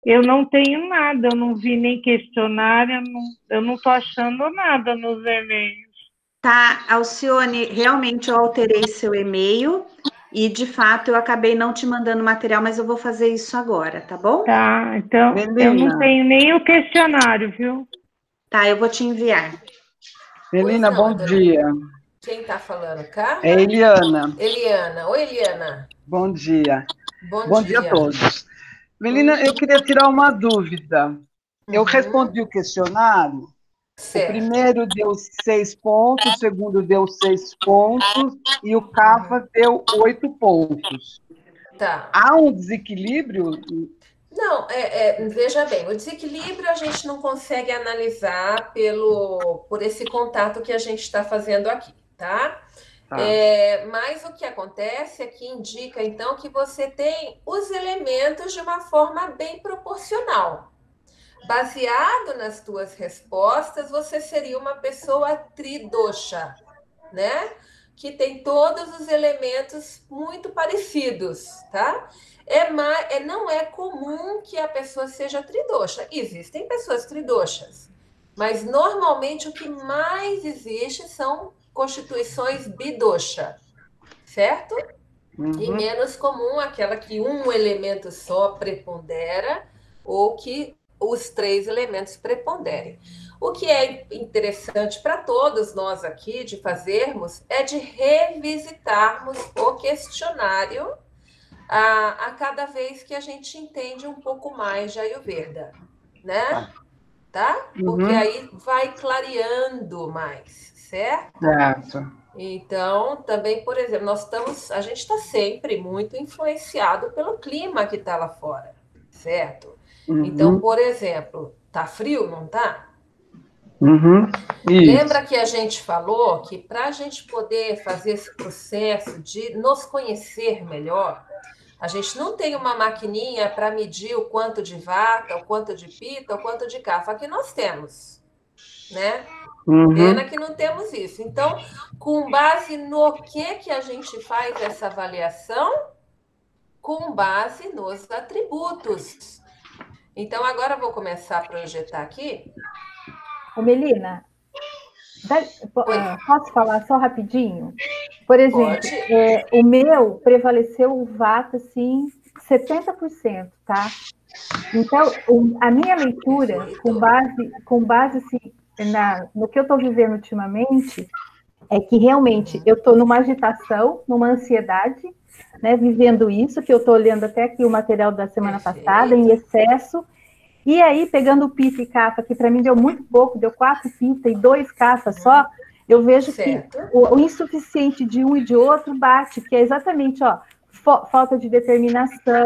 Eu não tenho nada, eu não vi nem questionário, eu não estou achando nada nos e-mails. Tá, Alcione, realmente eu alterei seu e-mail e, de fato, eu acabei não te mandando material, mas eu vou fazer isso agora, tá bom? Tá, então eu não Melina, tenho nem o questionário, viu? Tá, eu vou te enviar. Pois Melina, não, bom dia. Quem está falando? É Carla? Eliana. Eliana. Oi, Eliana. Bom dia. Bom Bom dia a dia. todos. Melina, eu queria tirar uma dúvida. Eu respondi o questionário. O Certo. primeiro deu 6 pontos, o segundo deu 6 pontos e o CAFA deu 8 pontos. Tá. Há um desequilíbrio? Não, veja bem, o desequilíbrio a gente não consegue analisar por esse contato que a gente está fazendo aqui, tá? Tá. Mas o que acontece é que indica, então, que você tem os elementos de uma forma bem proporcional. Baseado nas tuas respostas, você seria uma pessoa tridosha, né? Que tem todos os elementos muito parecidos, tá? Não é comum que a pessoa seja tridosha. Existem pessoas tridoshas, mas normalmente o que mais existe são constituições bidosha, certo? E menos comum aquela que um elemento só prepondera ou que os três elementos preponderem. O que é interessante para todos nós aqui de fazermos é de revisitarmos o questionário a cada vez que a gente entende um pouco mais de Ayurveda, né? Tá? Porque aí vai clareando mais, certo? Certo. Então, também, por exemplo, a gente está sempre muito influenciado pelo clima que está lá fora, certo? Então, por exemplo, tá frio, não tá? Isso. Lembra que a gente falou que para a gente poder fazer esse processo de nos conhecer melhor, a gente não tem uma maquininha para medir o quanto de vata, o quanto de pita, o quanto de kapha. Aqui nós temos, né? Pena que não temos isso. Então, com base no que a gente faz essa avaliação? Com base nos atributos. Então, agora eu vou começar a projetar aqui. Ô, Melina, posso falar só rapidinho? Por exemplo, o meu prevaleceu o Vata, assim, 70%, tá? Então, a minha leitura, com base assim, no que eu estou vivendo ultimamente, é que realmente eu estou numa agitação, numa ansiedade, né, vivendo isso, que eu estou olhando até aqui o material da semana passada, em excesso, e aí, pegando o Pita e Kapha, que para mim deu muito pouco, deu 4 Pita e 2 Kapha só, eu vejo que o insuficiente de um e de outro bate, que é exatamente, ó, falta de determinação,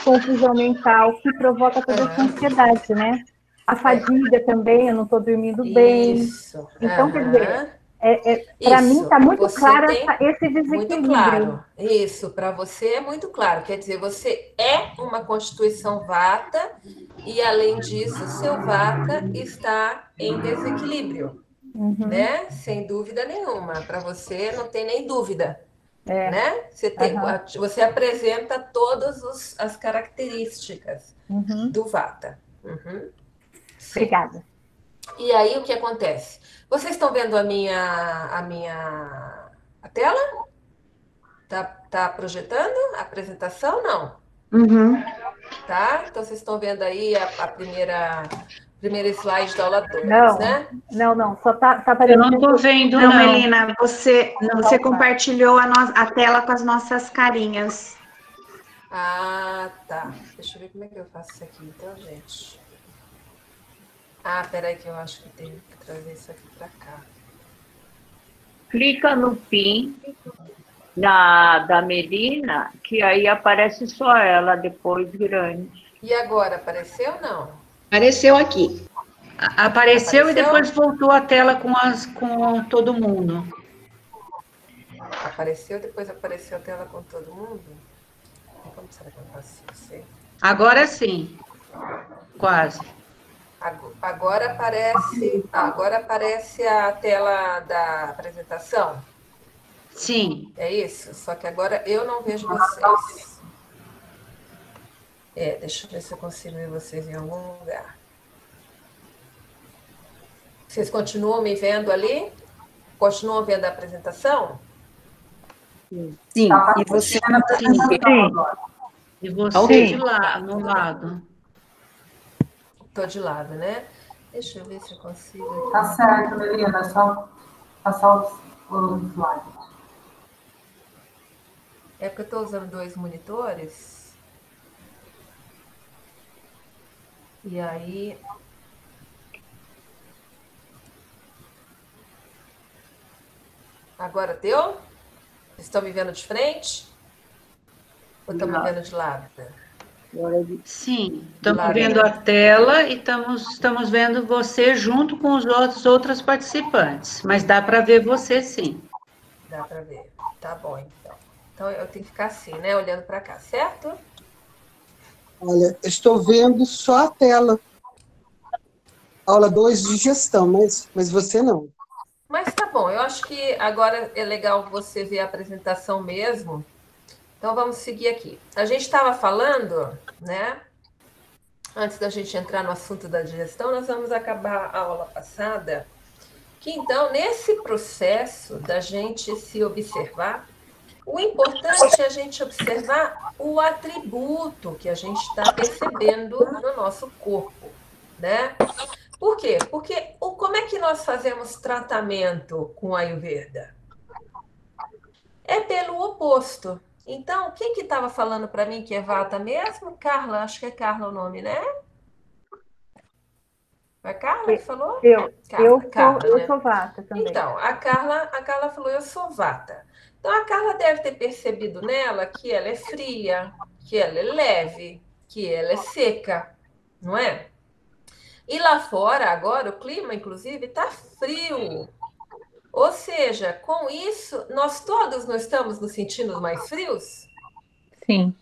confusão mental, que provoca toda essa ansiedade, né? A fadiga também, eu não estou dormindo bem. Isso. Então, quer dizer, para mim está muito claro esse desequilíbrio. Muito claro. Isso, para você é muito claro. Quer dizer, você é uma constituição vata e, além disso, seu vata está em desequilíbrio, né? Sem dúvida nenhuma. Para você não tem nem dúvida. Né? Você apresenta todas as características do vata. Obrigada. E aí o que acontece? Vocês estão vendo a tela? Tá projetando a apresentação? Não. Tá? Então vocês estão vendo aí a primeira slide da aula 2, né? Não, só tá aparecendo. Eu não estou vendo, não. Melina, você compartilhou a tela com as nossas carinhas. Ah, tá. Deixa eu ver como é que eu faço isso aqui, então, gente. Ah, peraí que eu acho que tenho que trazer isso aqui para cá. Clica no PIN da Melina, que aí aparece só ela depois grande. E agora, apareceu ou não? Apareceu aqui. Apareceu e depois voltou a tela com todo mundo. Apareceu, depois apareceu a tela com todo mundo? Como será que eu faço isso? Agora sim. Quase. Agora aparece a tela da apresentação? Sim. É isso? Só que agora eu não vejo vocês. Deixa eu ver se eu consigo ver vocês em algum lugar. Vocês continuam me vendo ali? Continuam vendo a apresentação? Sim, Tá e você aparecendo a apresentação agora. E você de Sim. lá, no lado. Estou de lado, né? Deixa eu ver se eu consigo. Tá certo, Melina, é só passar o slide. É porque eu estou usando 2 monitores. E aí... Agora deu? Estão me vendo de frente? Ou estão me vendo de lado? Sim, estamos vendo a tela e estamos vendo você junto com os outros participantes, mas dá para ver você sim. Dá para ver. Tá bom, então. Então eu tenho que ficar assim, né? Olhando para cá, certo? Olha, estou vendo só a tela. Aula 2 de gestão, mas você não. Mas tá bom, eu acho que agora é legal você ver a apresentação mesmo. Então vamos seguir aqui. A gente estava falando, né? Antes da gente entrar no assunto da digestão, nós vamos acabar a aula passada. Que então, nesse processo da gente se observar, o importante é a gente observar o atributo que a gente está percebendo no nosso corpo, né? Por quê? Porque como é que nós fazemos tratamento com a Ayurveda? É pelo oposto. Então, quem que estava falando para mim que é Vata mesmo? Carla, acho que é Carla o nome, né? Foi a Carla que falou? Carla, Eu né? sou Vata também. Então, a Carla falou, eu sou Vata. Então, a Carla deve ter percebido nela que ela é fria, que ela é leve, que ela é seca, não é? E lá fora, agora, o clima, inclusive, está frio. Ou seja, com isso, nós todos não estamos nos sentindo mais frios? Sim.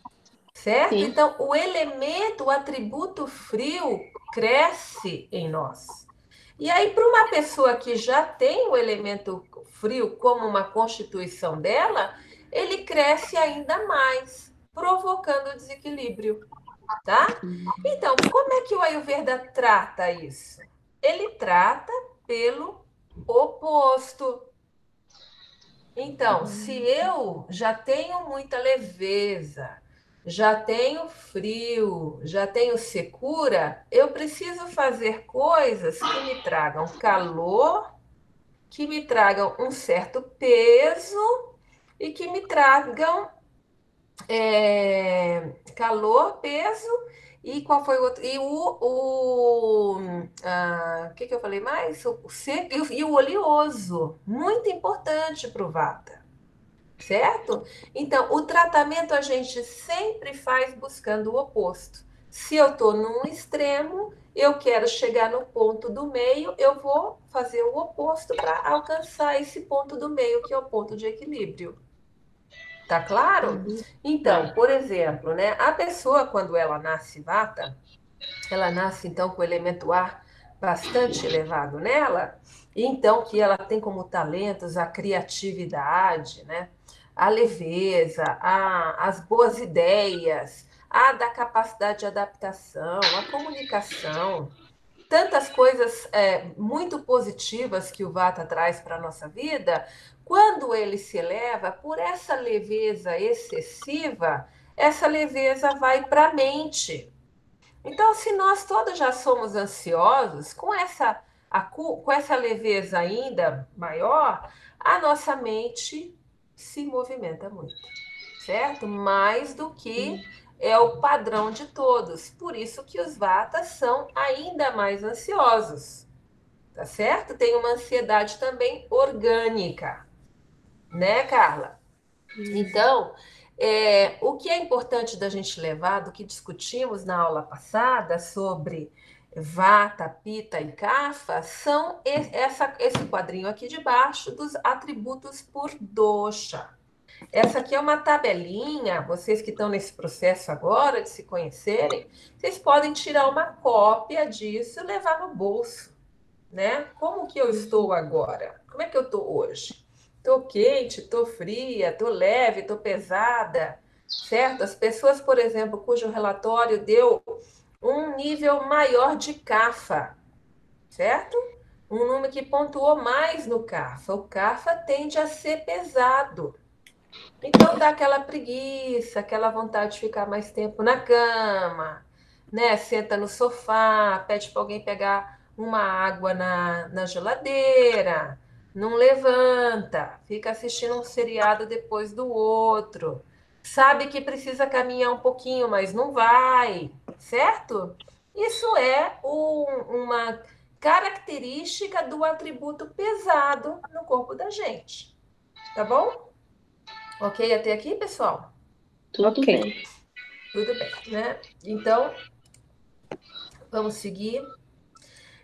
Certo? Sim. Então, o elemento, o atributo frio cresce em nós. E aí, para uma pessoa que já tem o elemento frio como uma constituição dela, ele cresce ainda mais, provocando desequilíbrio, tá? Então, como é que o Ayurveda trata isso? Ele trata pelo oposto. Então, se eu já tenho muita leveza, já tenho frio, já tenho secura, eu preciso fazer coisas que me tragam calor, que me tragam um certo peso e que me tragam calor, peso e qual foi o outro? E que eu falei mais? O seco e o oleoso, muito importante para o Vata, certo? Então, o tratamento a gente sempre faz buscando o oposto. Se eu estou num extremo, eu quero chegar no ponto do meio, eu vou fazer o oposto para alcançar esse ponto do meio, que é o ponto de equilíbrio. Tá claro? Então, por exemplo, né, a pessoa, quando ela nasce Vata, ela nasce, então, com o elemento ar bastante elevado nela, e então que ela tem como talentos a criatividade, né, a leveza, as boas ideias, a da capacidade de adaptação, a comunicação, tantas coisas muito positivas que o Vata traz para a nossa vida, quando ele se eleva, por essa leveza excessiva, essa leveza vai para a mente. Então, se nós todos já somos ansiosos, com essa leveza ainda maior, a nossa mente se movimenta muito, certo? Mais do que é o padrão de todos. Por isso que os Vatas são ainda mais ansiosos, tá certo? Tem uma ansiedade também orgânica, né, Carla? Então, o que é importante da gente levar, do que discutimos na aula passada sobre Vata, Pitta e Kapha, são esse quadrinho aqui de baixo dos atributos por dosha. Essa aqui é uma tabelinha, vocês que estão nesse processo agora de se conhecerem, vocês podem tirar uma cópia disso e levar no bolso, né? Como que eu estou agora? Como é que eu estou hoje? Estou quente, estou fria, estou leve, estou pesada, certo? As pessoas, por exemplo, cujo relatório deu um nível maior de CAFA, certo? Um número que pontuou mais no CAFA. O CAFA tende a ser pesado. Então dá aquela preguiça, aquela vontade de ficar mais tempo na cama, né? Senta no sofá, pede para alguém pegar uma água na geladeira, não levanta, fica assistindo um seriado depois do outro, sabe que precisa caminhar um pouquinho, mas não vai, certo? Isso é uma característica do atributo pesado no corpo da gente, tá bom? Ok até aqui, pessoal? Tudo bem. Tudo bem, né? Então, vamos seguir.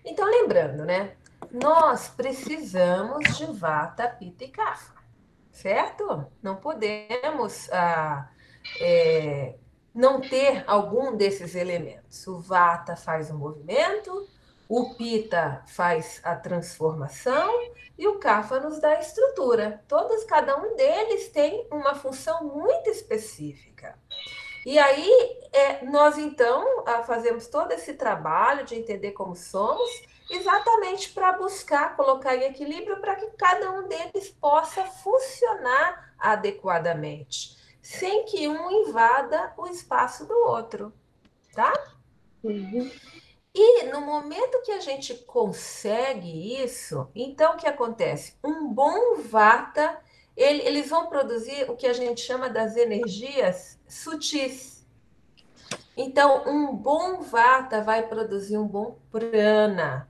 Então, lembrando, né? Nós precisamos de Vata, Pitta e Kapha, certo? Não podemos não ter algum desses elementos. O Vata faz o movimento, o Pitta faz a transformação e o Kapha nos dá a estrutura. Cada um deles tem uma função muito específica. E aí, nós então fazemos todo esse trabalho de entender como somos, exatamente para buscar colocar em equilíbrio para que cada um deles possa funcionar adequadamente, sem que um invada o espaço do outro, tá? Uhum. E no momento que a gente consegue isso, então o que acontece? Um bom Vata, eles vão produzir o que a gente chama das energias sutis. Então, um bom Vata vai produzir um bom Prana.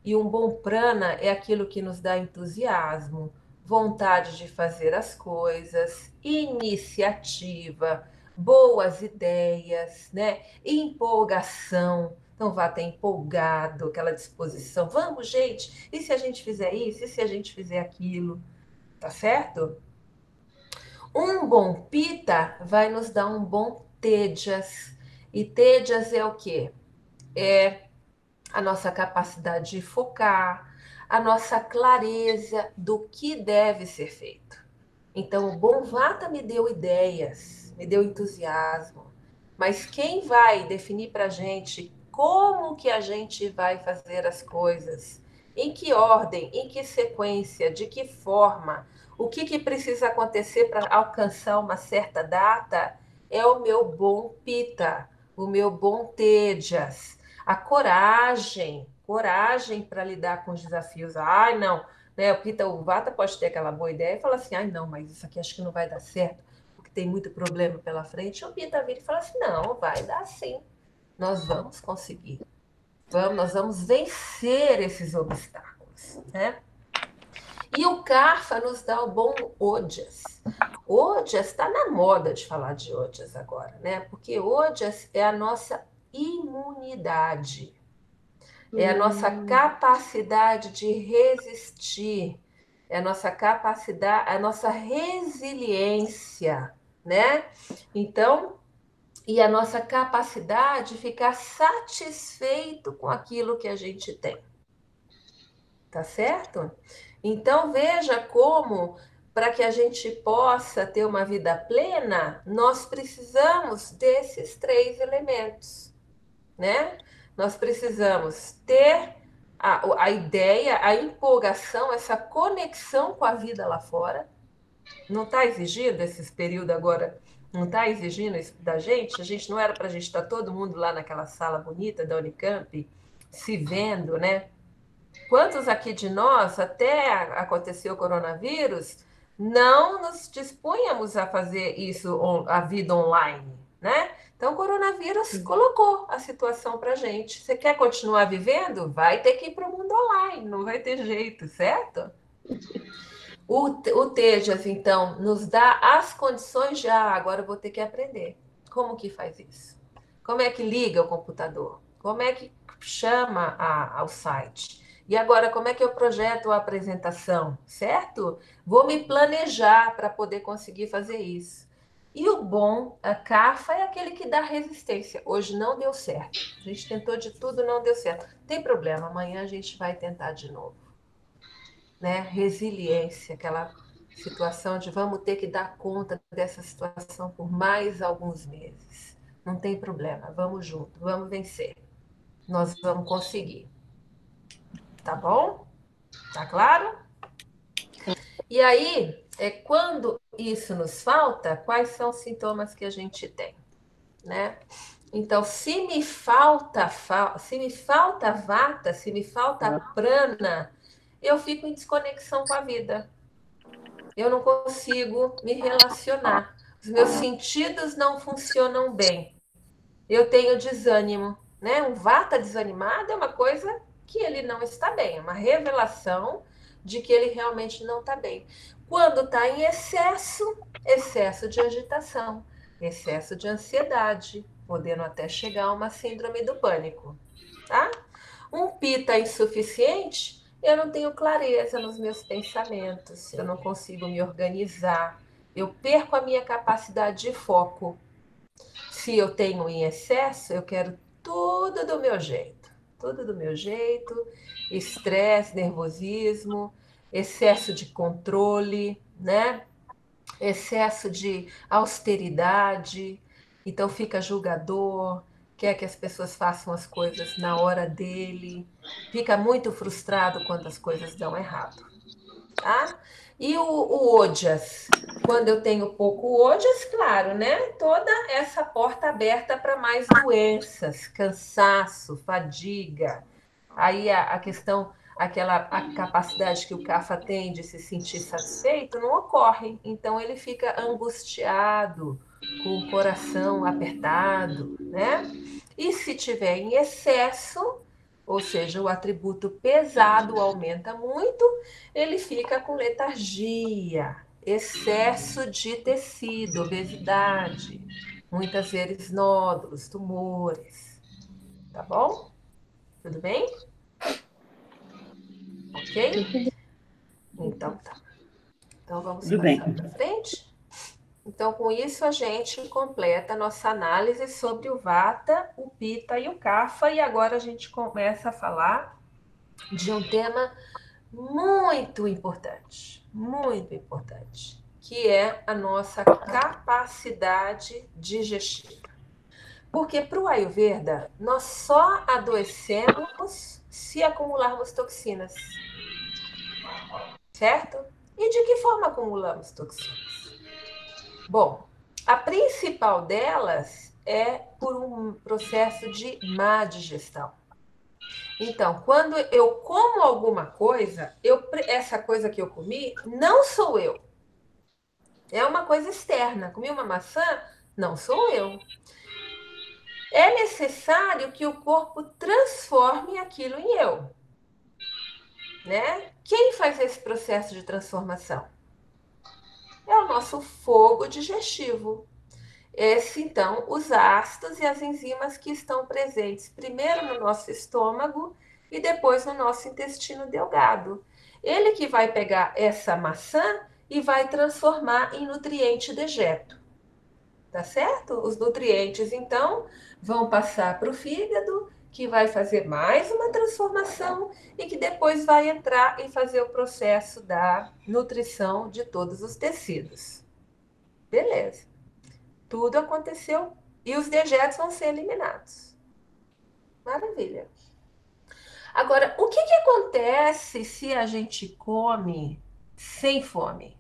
E um bom Prana é aquilo que nos dá entusiasmo, vontade de fazer as coisas, iniciativa, boas ideias, né? Empolgação. Então, Vata é empolgado, aquela disposição. Vamos, gente, e se a gente fizer isso? E se a gente fizer aquilo? Tá certo? Um bom Pitta vai nos dar um bom Tejas. E Tejas é o quê? É a nossa capacidade de focar, a nossa clareza do que deve ser feito. Então, o bom Vata me deu ideias, me deu entusiasmo, mas quem vai definir para a gente como que a gente vai fazer as coisas, em que ordem, em que sequência, de que forma, o que precisa acontecer para alcançar uma certa data, é o meu bom Pitta, o meu bom Tejas, a coragem para lidar com os desafios. Ai, não, né? O Vata pode ter aquela boa ideia e falar assim, ai, não, mas isso aqui acho que não vai dar certo, porque tem muito problema pela frente. E o Pitta vira e fala assim, não, vai dar sim. Nós vamos conseguir. Nós vamos vencer esses obstáculos, né? E o Kapha nos dá o bom Ojas. Ojas, está na moda de falar de Ojas agora, né? Porque Ojas é a nossa imunidade, é a nossa capacidade de resistir, é a nossa capacidade, a nossa resiliência, né? Então, e a nossa capacidade de ficar satisfeito com aquilo que a gente tem. Tá certo? Então, veja como, para que a gente possa ter uma vida plena, nós precisamos desses 3 elementos, né? Nós precisamos ter a ideia, a empolgação, essa conexão com a vida lá fora. Não está exigindo esses períodos agora? Não está exigindo isso da gente? A gente não era para a gente estar todo mundo lá naquela sala bonita da Unicamp, se vendo, né? Quantos aqui de nós, até acontecer o coronavírus, não nos dispunhamos a fazer isso, a vida online, né? Então, o coronavírus colocou a situação para a gente. Você quer continuar vivendo? Vai ter que ir para o mundo online, não vai ter jeito, certo? O Tejas, então, nos dá as condições de, agora eu vou ter que aprender. Como que faz isso? Como é que liga o computador? Como é que chama ao site? E agora, como é que eu projeto a apresentação, certo? Vou me planejar para poder conseguir fazer isso. E o bom, a Kapha é aquele que dá resistência. Hoje não deu certo. A gente tentou de tudo, não deu certo. Tem problema, amanhã a gente vai tentar de novo. Né? Resiliência, aquela situação de vamos ter que dar conta dessa situação por mais alguns meses. Não tem problema, vamos junto, vamos vencer. Nós vamos conseguir. Tá bom? Tá claro? E aí, quando isso nos falta, quais são os sintomas que a gente tem, né? Então, se me falta vata, se me falta prana, eu fico em desconexão com a vida. Eu não consigo me relacionar. Os meus sentidos não funcionam bem. Eu tenho desânimo, né? Um vata desanimado é uma coisa que ele não está bem, é uma revelação de que ele realmente não está bem. Quando está em excesso de agitação, excesso de ansiedade, podendo até chegar a uma síndrome do pânico, tá? Um pita insuficiente, eu não tenho clareza nos meus pensamentos, eu não consigo me organizar, eu perco a minha capacidade de foco. Se eu tenho em excesso, eu quero tudo do meu jeito, estresse, nervosismo, excesso de controle, né? Excesso de austeridade, então fica julgador, quer que as pessoas façam as coisas na hora dele, fica muito frustrado quando as coisas dão errado, tá? E o ojas, quando eu tenho pouco ojas, claro, né? Toda essa porta aberta para mais doenças, cansaço, fadiga. Aí a questão, a capacidade que o Kapha tem de se sentir satisfeito não ocorre. Então ele fica angustiado, com o coração apertado, né? E se tiver em excesso, ou seja, o atributo pesado aumenta muito, ele fica com letargia, excesso de tecido, obesidade, muitas vezes nódulos, tumores. Tá bom? Tudo bem? Ok? Então tá. Então vamos passar para frente. Então, com isso, a gente completa a nossa análise sobre o Vata, o Pitta e o Kapha, e agora a gente começa a falar de um tema muito importante, que é a nossa capacidade digestiva. Porque para o Ayurveda, nós só adoecemos se acumularmos toxinas. Certo? E de que forma acumulamos toxinas? Bom, a principal delas é por um processo de má digestão. Então, quando eu como alguma coisa, essa coisa que eu comi não sou eu. É uma coisa externa. Comi uma maçã, não sou eu. É necessário que o corpo transforme aquilo em eu. Né? Quem faz esse processo de transformação? É o nosso fogo digestivo. Então, os ácidos e as enzimas que estão presentes primeiro no nosso estômago e depois no nosso intestino delgado. Ele que vai pegar essa maçã e vai transformar em nutriente dejeto. Tá certo? Os nutrientes, então, vão passar para o fígado, que vai fazer mais uma transformação e que depois vai entrar e fazer o processo da nutrição de todos os tecidos. Beleza. Tudo aconteceu e os dejetos vão ser eliminados. Maravilha. Agora, o que acontece se a gente come sem fome?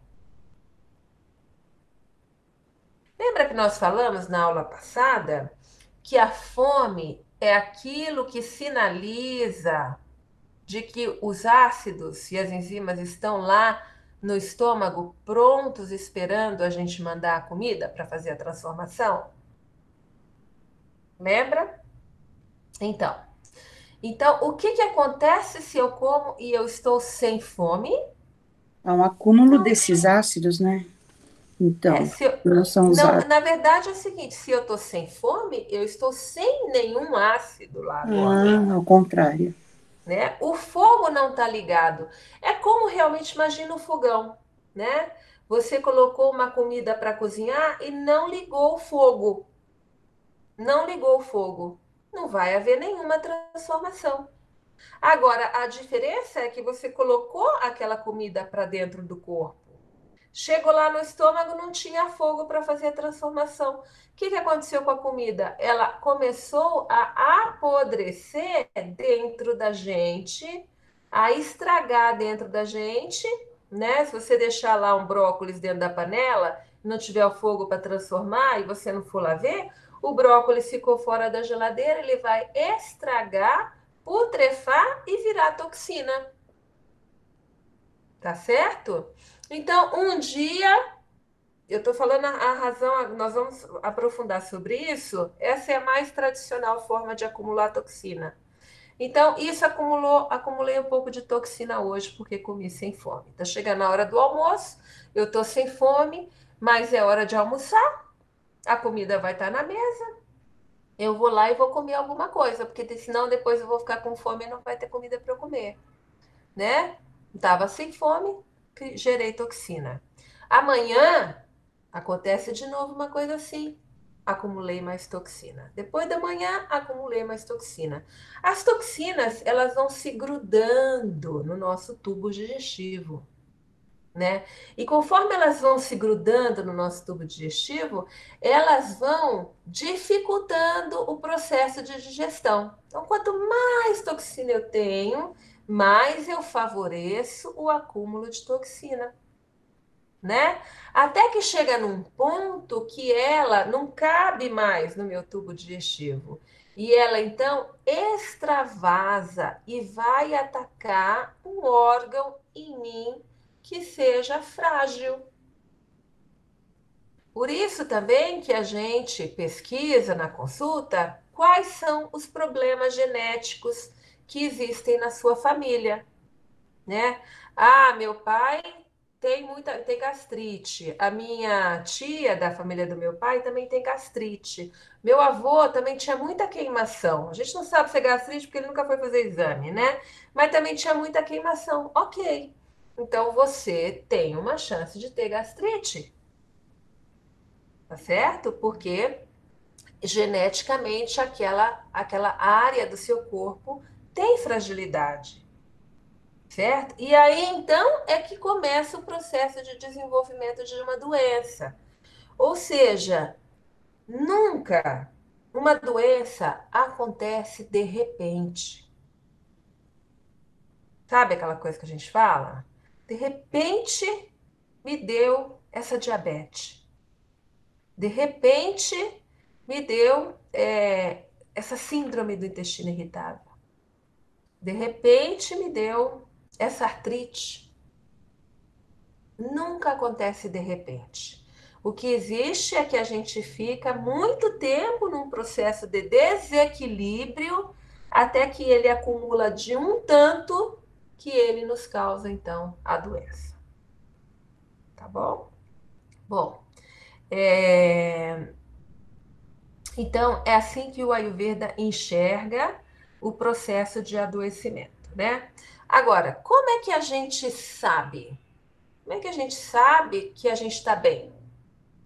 Lembra que nós falamos na aula passada que a fome é aquilo que sinaliza de que os ácidos e as enzimas estão lá no estômago prontos esperando a gente mandar a comida para fazer a transformação? Lembra? Então, o que acontece se eu como e eu estou sem fome? É um acúmulo desses ácidos, né? Então, não são usados. Na verdade é o seguinte, se eu estou sem fome, eu estou sem nenhum ácido lá agora. Ao contrário. Né? O fogo não está ligado. É como realmente, imagina o fogão, né? Você colocou uma comida para cozinhar e não ligou o fogo. Não vai haver nenhuma transformação. Agora, a diferença é que você colocou aquela comida para dentro do corpo. Chegou lá no estômago, não tinha fogo para fazer a transformação. O que aconteceu com a comida? Ela começou a apodrecer dentro da gente, a estragar dentro da gente, né? Se você deixar lá um brócolis dentro da panela, não tiver o fogo para transformar e você não for lá ver, o brócolis ficou fora da geladeira, ele vai estragar, putrefar e virar toxina. Tá certo? Então, um dia, eu estou falando a razão, nós vamos aprofundar sobre isso. Essa é a mais tradicional forma de acumular toxina. Então, isso acumulei um pouco de toxina hoje, porque comi sem fome. Tá chegando a hora do almoço, eu estou sem fome, mas é hora de almoçar, a comida vai estar na mesa, eu vou lá e vou comer alguma coisa, porque senão depois eu vou ficar com fome e não vai ter comida para eu comer, né? Estava sem fome, gerei toxina. Amanhã acontece de novo uma coisa assim. Acumulei mais toxina. Depois da manhã, acumulei mais toxina. As toxinas, elas vão se grudando no nosso tubo digestivo, né? E conforme elas vão se grudando no nosso tubo digestivo, elas vão dificultando o processo de digestão. Então, quanto mais toxina eu tenho, mais eu favoreço o acúmulo de toxina, né? Até que chega num ponto que ela não cabe mais no meu tubo digestivo. E ela, então, extravasa e vai atacar um órgão em mim que seja frágil. Por isso também que a gente pesquisa na consulta quais são os problemas genéticos que existem na sua família, né? Ah, meu pai tem gastrite. A minha tia da família do meu pai também tem gastrite. Meu avô também tinha muita queimação. A gente não sabe se é gastrite porque ele nunca foi fazer exame, né? Mas também tinha muita queimação. Ok. Então você tem uma chance de ter gastrite. Tá certo? Porque geneticamente aquela área do seu corpo tem fragilidade. Certo? E aí, então, é que começa o processo de desenvolvimento de uma doença. Ou seja, nunca uma doença acontece de repente. Sabe aquela coisa que a gente fala? De repente, me deu essa diabetes. De repente, me deu essa síndrome do intestino irritável. De repente, me deu essa artrite. Nunca acontece de repente. O que existe é que a gente fica muito tempo num processo de desequilíbrio até que ele acumula de um tanto que ele nos causa, então, a doença. Tá bom? Bom, então, é assim que o Ayurveda enxerga o processo de adoecimento, né? Agora, como é que a gente sabe? Como é que a gente sabe que a gente está bem?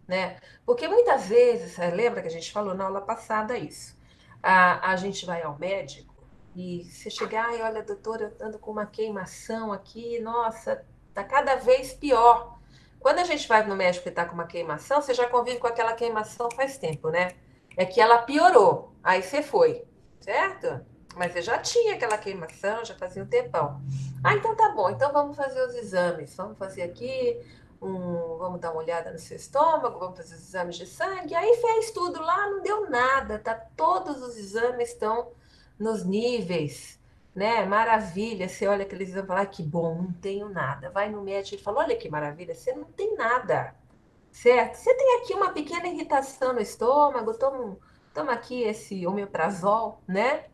Né? Porque muitas vezes, lembra que a gente falou na aula passada isso, a gente vai ao médico e você chegar e olha, doutora, eu ando com uma queimação aqui, nossa, tá cada vez pior. Quando a gente vai no médico e tá com uma queimação, você já convive com aquela queimação faz tempo, né? É que ela piorou, aí você foi, certo? Mas você já tinha aquela queimação, já fazia um tempão. Ah, então tá bom, então vamos fazer os exames, vamos fazer aqui, vamos dar uma olhada no seu estômago, vamos fazer os exames de sangue. Aí fez tudo lá, não deu nada, tá? Todos os exames estão nos níveis, né? Maravilha, você olha aqueles exames e fala, ah, que bom, não tenho nada. Vai no médico e fala, olha que maravilha, você não tem nada, certo? Você tem aqui uma pequena irritação no estômago, toma aqui esse omeprazol, né?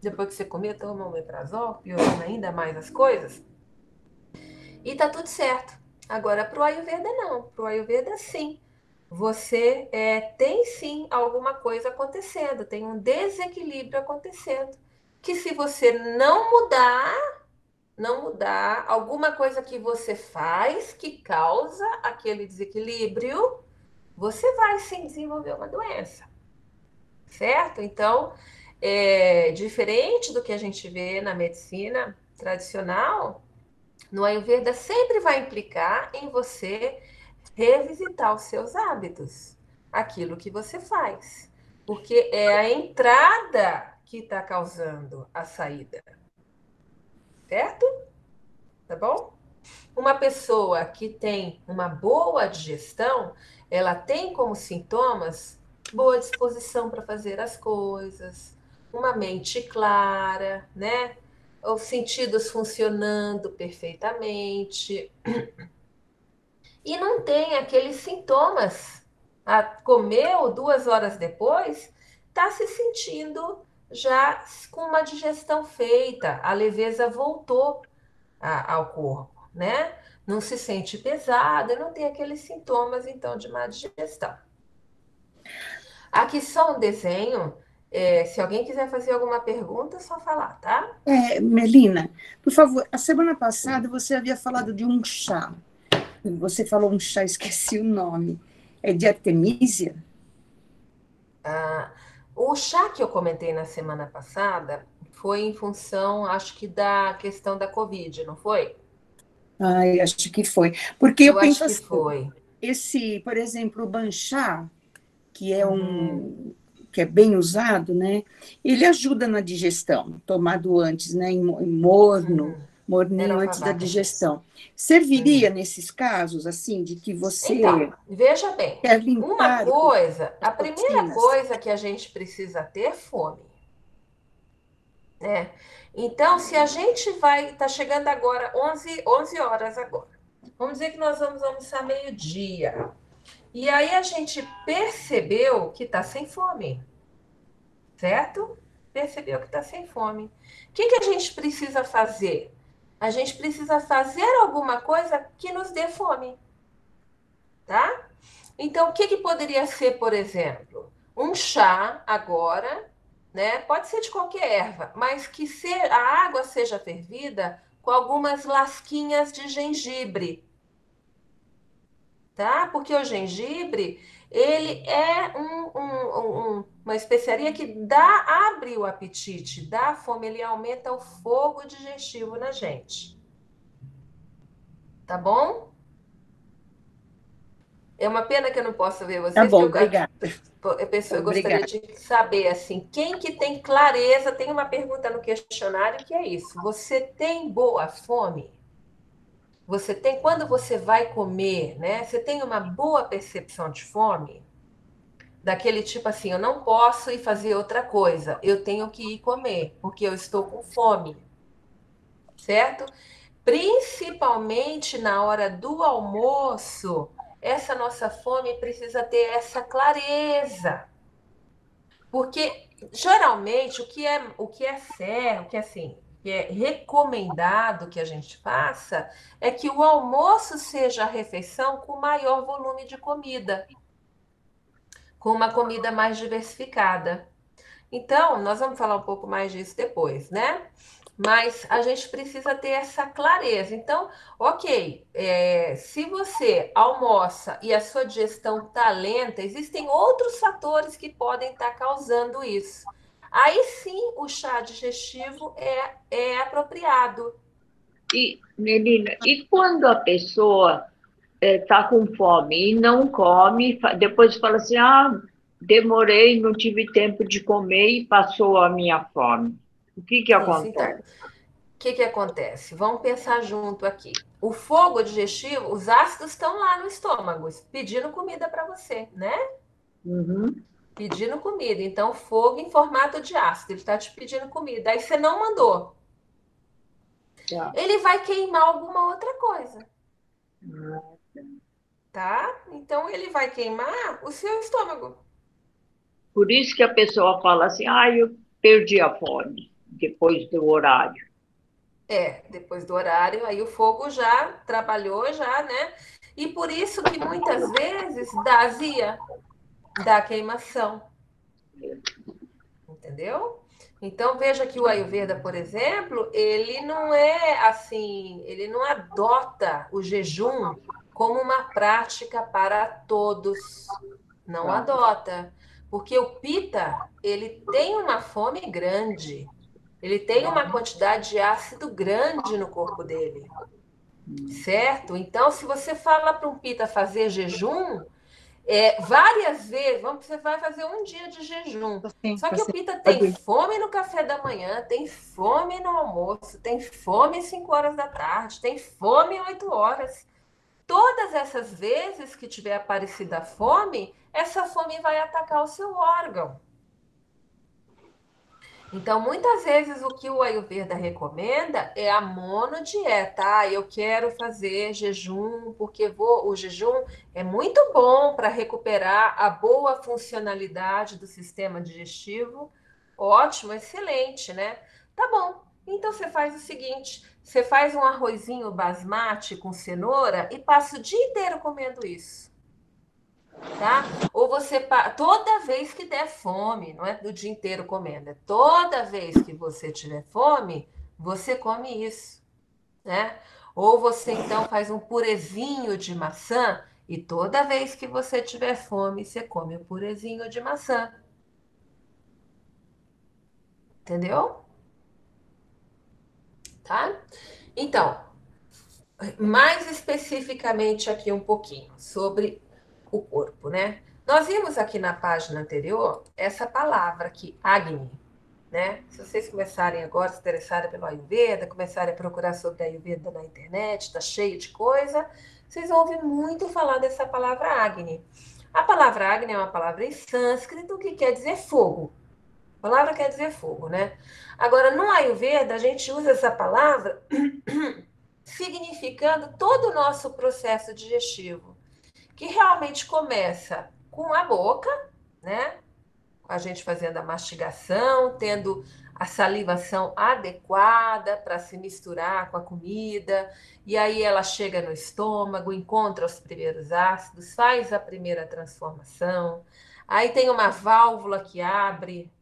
Depois que você comer, toma omeprazol, piorando ainda mais as coisas. E tá tudo certo. Agora, para o Ayurveda, não. Para o Ayurveda, sim. Você tem, sim, alguma coisa acontecendo. Tem um desequilíbrio acontecendo. Que se você não mudar alguma coisa que você faz que causa aquele desequilíbrio, você vai, sim, desenvolver uma doença. Certo? Então, diferente do que a gente vê na medicina tradicional, no Ayurveda sempre vai implicar em você revisitar os seus hábitos, aquilo que você faz. Porque é a entrada que está causando a saída. Certo? Tá bom? Uma pessoa que tem uma boa digestão, ela tem como sintomas boa disposição para fazer as coisas, uma mente clara, né? Os sentidos funcionando perfeitamente. E não tem aqueles sintomas. Comeu 2 horas depois, está se sentindo já com uma digestão feita, a leveza voltou ao corpo, né? Não se sente pesada, não tem aqueles sintomas, então, de má digestão. Aqui só um desenho. Se alguém quiser fazer alguma pergunta, é só falar, tá? Melina, por favor, a semana passada você havia falado de um chá. Você falou um chá, esqueci o nome. É de artemisia? O chá que eu comentei na semana passada foi em função, acho que, da questão da Covid, não foi? Ai, acho que foi. Porque eu penso acho que foi. Por exemplo, o banchá, que é que é bem usado, né? Ele ajuda na digestão, tomado antes, né? Em morninho antes da digestão. Serviria nesses casos, assim, de que você veja bem, quer limpar a primeira coisa que a gente precisa ter é fome. Né? Então, se a gente tá chegando agora, 11 horas agora, vamos dizer que nós vamos almoçar meio-dia. E aí a gente percebeu que está sem fome. Certo? Percebeu que está sem fome. O que a gente precisa fazer? A gente precisa fazer alguma coisa que nos dê fome. Tá? Então, o que poderia ser, por exemplo? Um chá agora, né? Pode ser de qualquer erva, mas que a água seja fervida com algumas lasquinhas de gengibre. Tá? Porque o gengibre, ele é uma especiaria que abre o apetite, dá fome, ele aumenta o fogo digestivo na gente. Tá bom? É uma pena que eu não posso ver vocês. Tá bom, obrigada. Eu gostaria de saber, assim, quem que tem clareza, tem uma pergunta no questionário que é isso. Você tem boa fome? Você tem, quando você vai comer, né? Você tem uma boa percepção de fome? Daquele tipo assim, eu não posso ir fazer outra coisa, eu tenho que ir comer, porque eu estou com fome. Certo? Principalmente na hora do almoço, essa nossa fome precisa ter essa clareza. Porque, geralmente, o que é certo, que é recomendado que a gente faça, é que o almoço seja a refeição com maior volume de comida, com uma comida mais diversificada. Então, nós vamos falar um pouco mais disso depois, né? Mas a gente precisa ter essa clareza. Então, ok, se você almoça e a sua digestão está lenta, existem outros fatores que podem estar causando isso. Aí sim, o chá digestivo é apropriado. E, Melina, e quando a pessoa está com fome e não come, depois fala assim, demorei, não tive tempo de comer e passou a minha fome. O que acontece? Então, o que acontece? Vamos pensar junto aqui. O fogo digestivo, os ácidos estão lá no estômago, pedindo comida para você, né? Pedindo comida. Então, fogo em formato de ácido, ele está te pedindo comida. Aí você não mandou. Ele vai queimar alguma outra coisa. Tá? Então, ele vai queimar o seu estômago. Por isso que a pessoa fala assim, eu perdi a fome depois do horário. Depois do horário, aí o fogo já trabalhou, né? E por isso que muitas vezes dá azia, dá queimação. Entendeu? Então, veja que o Ayurveda, por exemplo, ele não é assim, ele não adota o jejum como uma prática para todos. Não adota. Porque o Pitta, ele tem uma fome grande. Ele tem uma quantidade de ácido grande no corpo dele. Certo? Então, se você fala para um Pitta fazer jejum, várias vezes, você vai fazer um dia de jejum. Só que o Pitta tem fome no café da manhã, tem fome no almoço, tem fome às 5 horas da tarde, tem fome às 8 horas. Todas essas vezes que tiver aparecido a fome, essa fome vai atacar o seu órgão. Então, muitas vezes o que o Ayurveda recomenda é a monodieta. Eu quero fazer jejum, porque o jejum é muito bom para recuperar a boa funcionalidade do sistema digestivo. Ótimo, excelente, né? Tá bom. Então, você faz o seguinte, você faz um arrozinho basmati com cenoura e passa o dia inteiro comendo isso. Tá? Ou você, toda vez que der fome, não é do dia inteiro comendo, é toda vez que você tiver fome, você come isso, né? Ou você então faz um purezinho de maçã e toda vez que você tiver fome, você come o purezinho de maçã. Entendeu? Tá? Então, mais especificamente aqui um pouquinho sobre o corpo, né? Nós vimos aqui na página anterior essa palavra aqui, Agni, né? Se vocês começarem agora, se interessarem pelo Ayurveda, começarem a procurar sobre Ayurveda na internet, tá cheio de coisa, vocês vão ouvir muito falar dessa palavra Agni. A palavra Agni é uma palavra em sânscrito que quer dizer fogo. A palavra quer dizer fogo, né? Agora, no Ayurveda, a gente usa essa palavra significando todo o nosso processo digestivo, que realmente começa com a boca, né? A gente fazendo a mastigação, tendo a salivação adequada para se misturar com a comida, e aí ela chega no estômago, encontra os primeiros ácidos, faz a primeira transformação, aí tem uma válvula que abre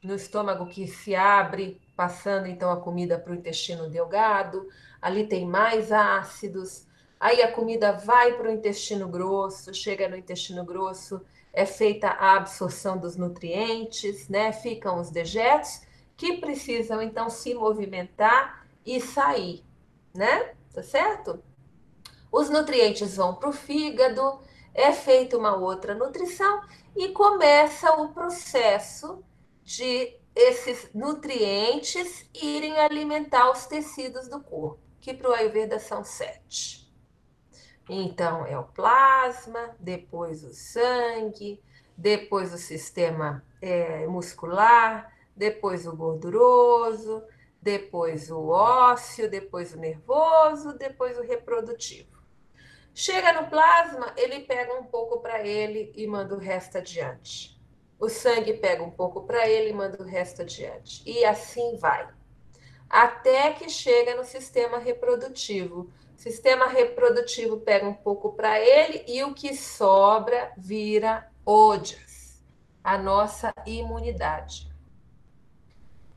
no estômago, que se abre, passando então a comida para o intestino delgado, ali tem mais ácidos, aí a comida vai para o intestino grosso, chega no intestino grosso, é feita a absorção dos nutrientes, né? Ficam os dejetos que precisam então se movimentar e sair, né? Tá certo? Os nutrientes vão para o fígado, é feita uma outra nutrição e começa o processo de esses nutrientes irem alimentar os tecidos do corpo, que para o Ayurveda são 7. Então, é o plasma, depois o sangue, depois o sistema muscular, depois o gorduroso, depois o ósseo, depois o nervoso, depois o reprodutivo. Chega no plasma, ele pega um pouco para ele e manda o resto adiante. O sangue pega um pouco para ele e manda o resto adiante. E assim vai. Até que chega no sistema reprodutivo. O sistema reprodutivo pega um pouco para ele e o que sobra vira ojas, a nossa imunidade.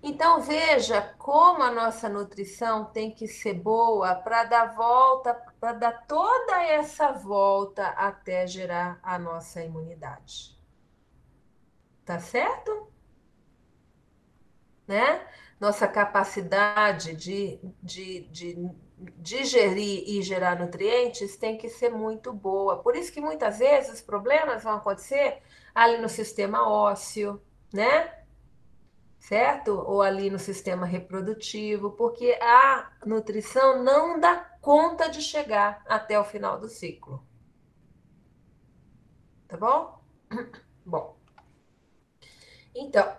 Então, veja como a nossa nutrição tem que ser boa para dar volta, para dar toda essa volta até gerar a nossa imunidade. Tá certo? Né? Nossa capacidade de digerir e gerar nutrientes tem que ser muito boa. Por isso que muitas vezes os problemas vão acontecer ali no sistema ósseo, né? Certo? Ou ali no sistema reprodutivo, porque a nutrição não dá conta de chegar até o final do ciclo. Tá bom? Bom. Então,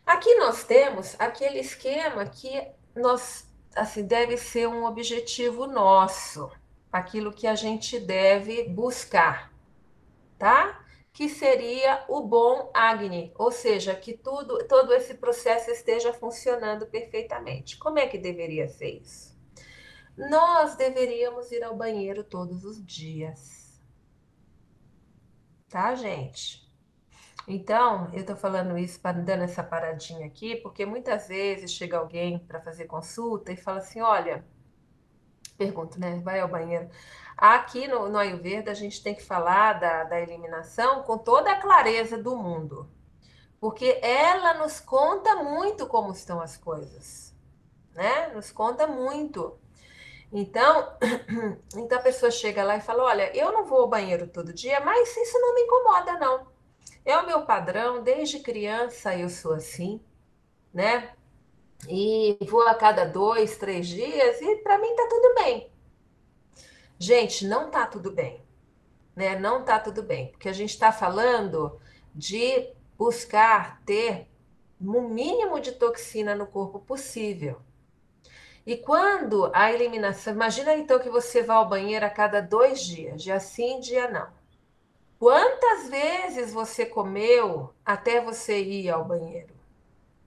aqui nós temos aquele esquema que nós, assim, deve ser um objetivo nosso, aquilo que a gente deve buscar, tá? Que seria o bom Agni, ou seja, que todo esse processo esteja funcionando perfeitamente. Como é que deveria ser isso? Nós deveríamos ir ao banheiro todos os dias. Tá, gente? Então, eu tô falando isso, dando essa paradinha aqui, porque muitas vezes chega alguém para fazer consulta e fala assim, olha, pergunto, né? Vai ao banheiro. Aqui no Ayurveda, a gente tem que falar da eliminação com toda a clareza do mundo, porque ela nos conta muito como estão as coisas, né? Nos conta muito. Então, então a pessoa chega lá e fala, olha, eu não vou ao banheiro todo dia, mas isso não me incomoda, não. É o meu padrão, desde criança eu sou assim, né? E vou a cada 2, 3 dias e para mim tá tudo bem. Gente, não tá tudo bem, né? Não tá tudo bem, porque a gente está falando de buscar ter o mínimo de toxina no corpo possível. E quando a eliminação, imagina então que você vai ao banheiro a cada 2 dias, dia sim, dia não. Quantas vezes você comeu até você ir ao banheiro,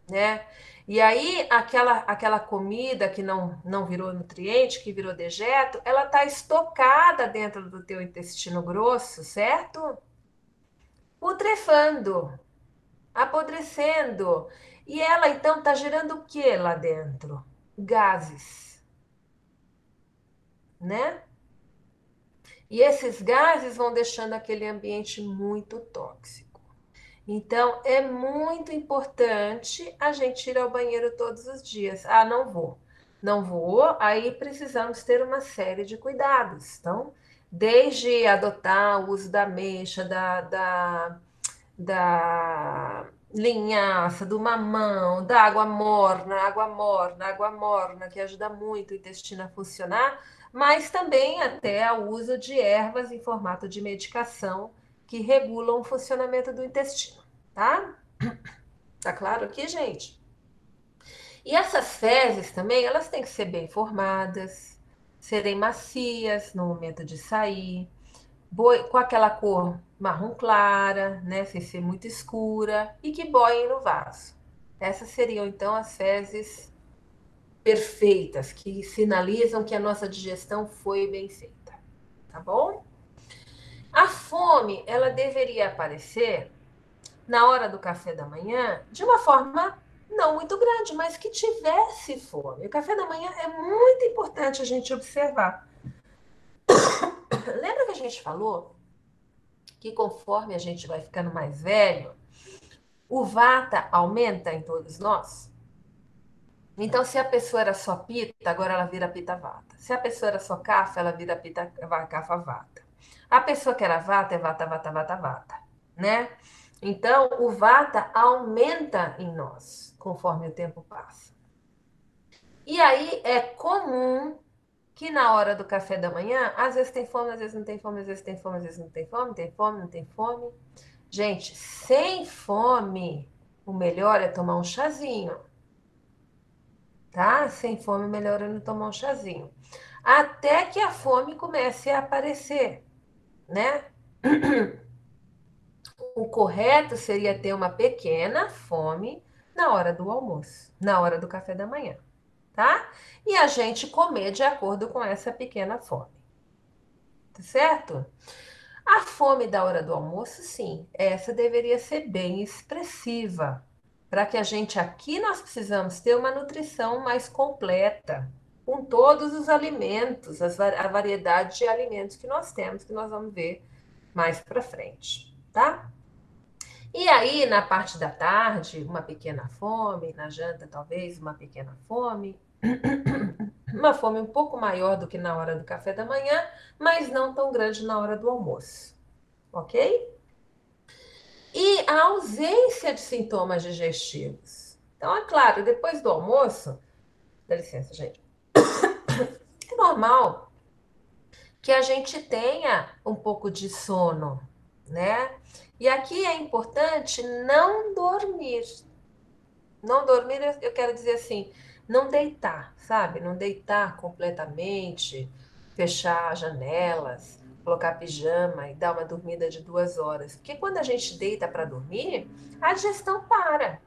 né? E aí aquela comida que não virou nutriente, que virou dejeto, ela está estocada dentro do teu intestino grosso, certo? Putrefando, apodrecendo. E ela então está gerando o que lá dentro? Gases, né? E esses gases vão deixando aquele ambiente muito tóxico. Então, é muito importante a gente ir ao banheiro todos os dias. Ah, não vou. Não vou, aí precisamos ter uma série de cuidados. Então, desde adotar o uso da mecha, da linhaça, do mamão, da água morna, que ajuda muito o intestino a funcionar, mas também até o uso de ervas em formato de medicação que regulam o funcionamento do intestino, tá? Tá claro aqui, gente? E essas fezes também, elas têm que ser bem formadas, serem macias no momento de sair, com aquela cor marrom clara, né, sem ser muito escura, e que boiem no vaso. Essas seriam, então, as fezes perfeitas, que sinalizam que a nossa digestão foi bem feita, tá bom? A fome, ela deveria aparecer na hora do café da manhã de uma forma não muito grande, mas que tivesse fome. O café da manhã é muito importante a gente observar. Lembra que a gente falou que conforme a gente vai ficando mais velho, o vata aumenta em todos nós? Então, se a pessoa era só pita, agora ela vira pita vata. Se a pessoa era só kapha, ela vira pita kapha vata. A pessoa que era vata é vata, vata, vata, vata, né? Então, o vata aumenta em nós, conforme o tempo passa. E aí, é comum que na hora do café da manhã, às vezes tem fome, às vezes não tem fome, às vezes tem fome, às vezes não tem fome, tem fome, não tem fome. Gente, sem fome, o melhor é tomar um chazinho, tá? Sem fome, o melhor é não tomar um chazinho. Até que a fome comece a aparecer, né? O correto seria ter uma pequena fome na hora do almoço, na hora do café da manhã, tá? E a gente comer de acordo com essa pequena fome, tá certo? A fome da hora do almoço, sim, essa deveria ser bem expressiva, para que a gente aqui nós precisamos ter uma nutrição mais completa, com todos os alimentos, a variedade de alimentos que nós temos, que nós vamos ver mais para frente, tá? E aí, na parte da tarde, uma pequena fome, na janta talvez uma pequena fome, uma fome um pouco maior do que na hora do café da manhã, mas não tão grande na hora do almoço, ok? E a ausência de sintomas digestivos. Então, é claro, depois do almoço, dá licença, gente, é normal que a gente tenha um pouco de sono, né? E aqui é importante não dormir. Não dormir, eu quero dizer assim, não deitar, sabe? Não deitar completamente, fechar as janelas, colocar pijama e dar uma dormida de 2 horas. Porque quando a gente deita para dormir, a digestão para.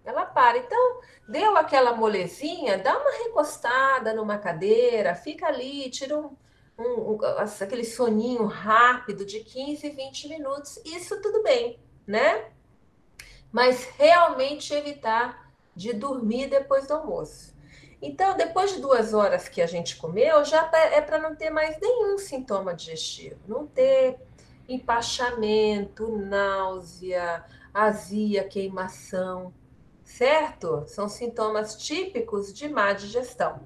Ela para. Então, deu aquela molezinha, dá uma recostada numa cadeira, fica ali, tira aquele soninho rápido de 15, 20 minutos. Isso tudo bem, né? Mas realmente evitar de dormir depois do almoço. Então, depois de 2 horas que a gente comeu, já é para não ter mais nenhum sintoma digestivo. Não ter empachamento, náusea, azia, queimação, certo? São sintomas típicos de má digestão,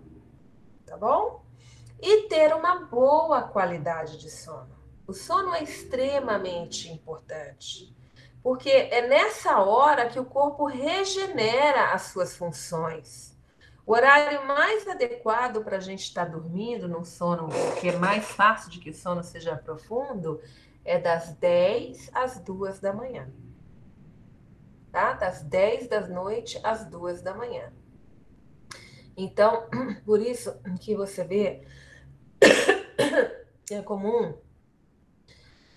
tá bom? e ter uma boa qualidade de sono. O sono é extremamente importante, porque é nessa hora que o corpo regenera as suas funções. O horário mais adequado para a gente estar dormindo num sono que é mais fácil de que o sono seja profundo é das 10 às 2 da manhã. Tá? Das 10 da noite às 2 da manhã. Então, por isso que você vê, é comum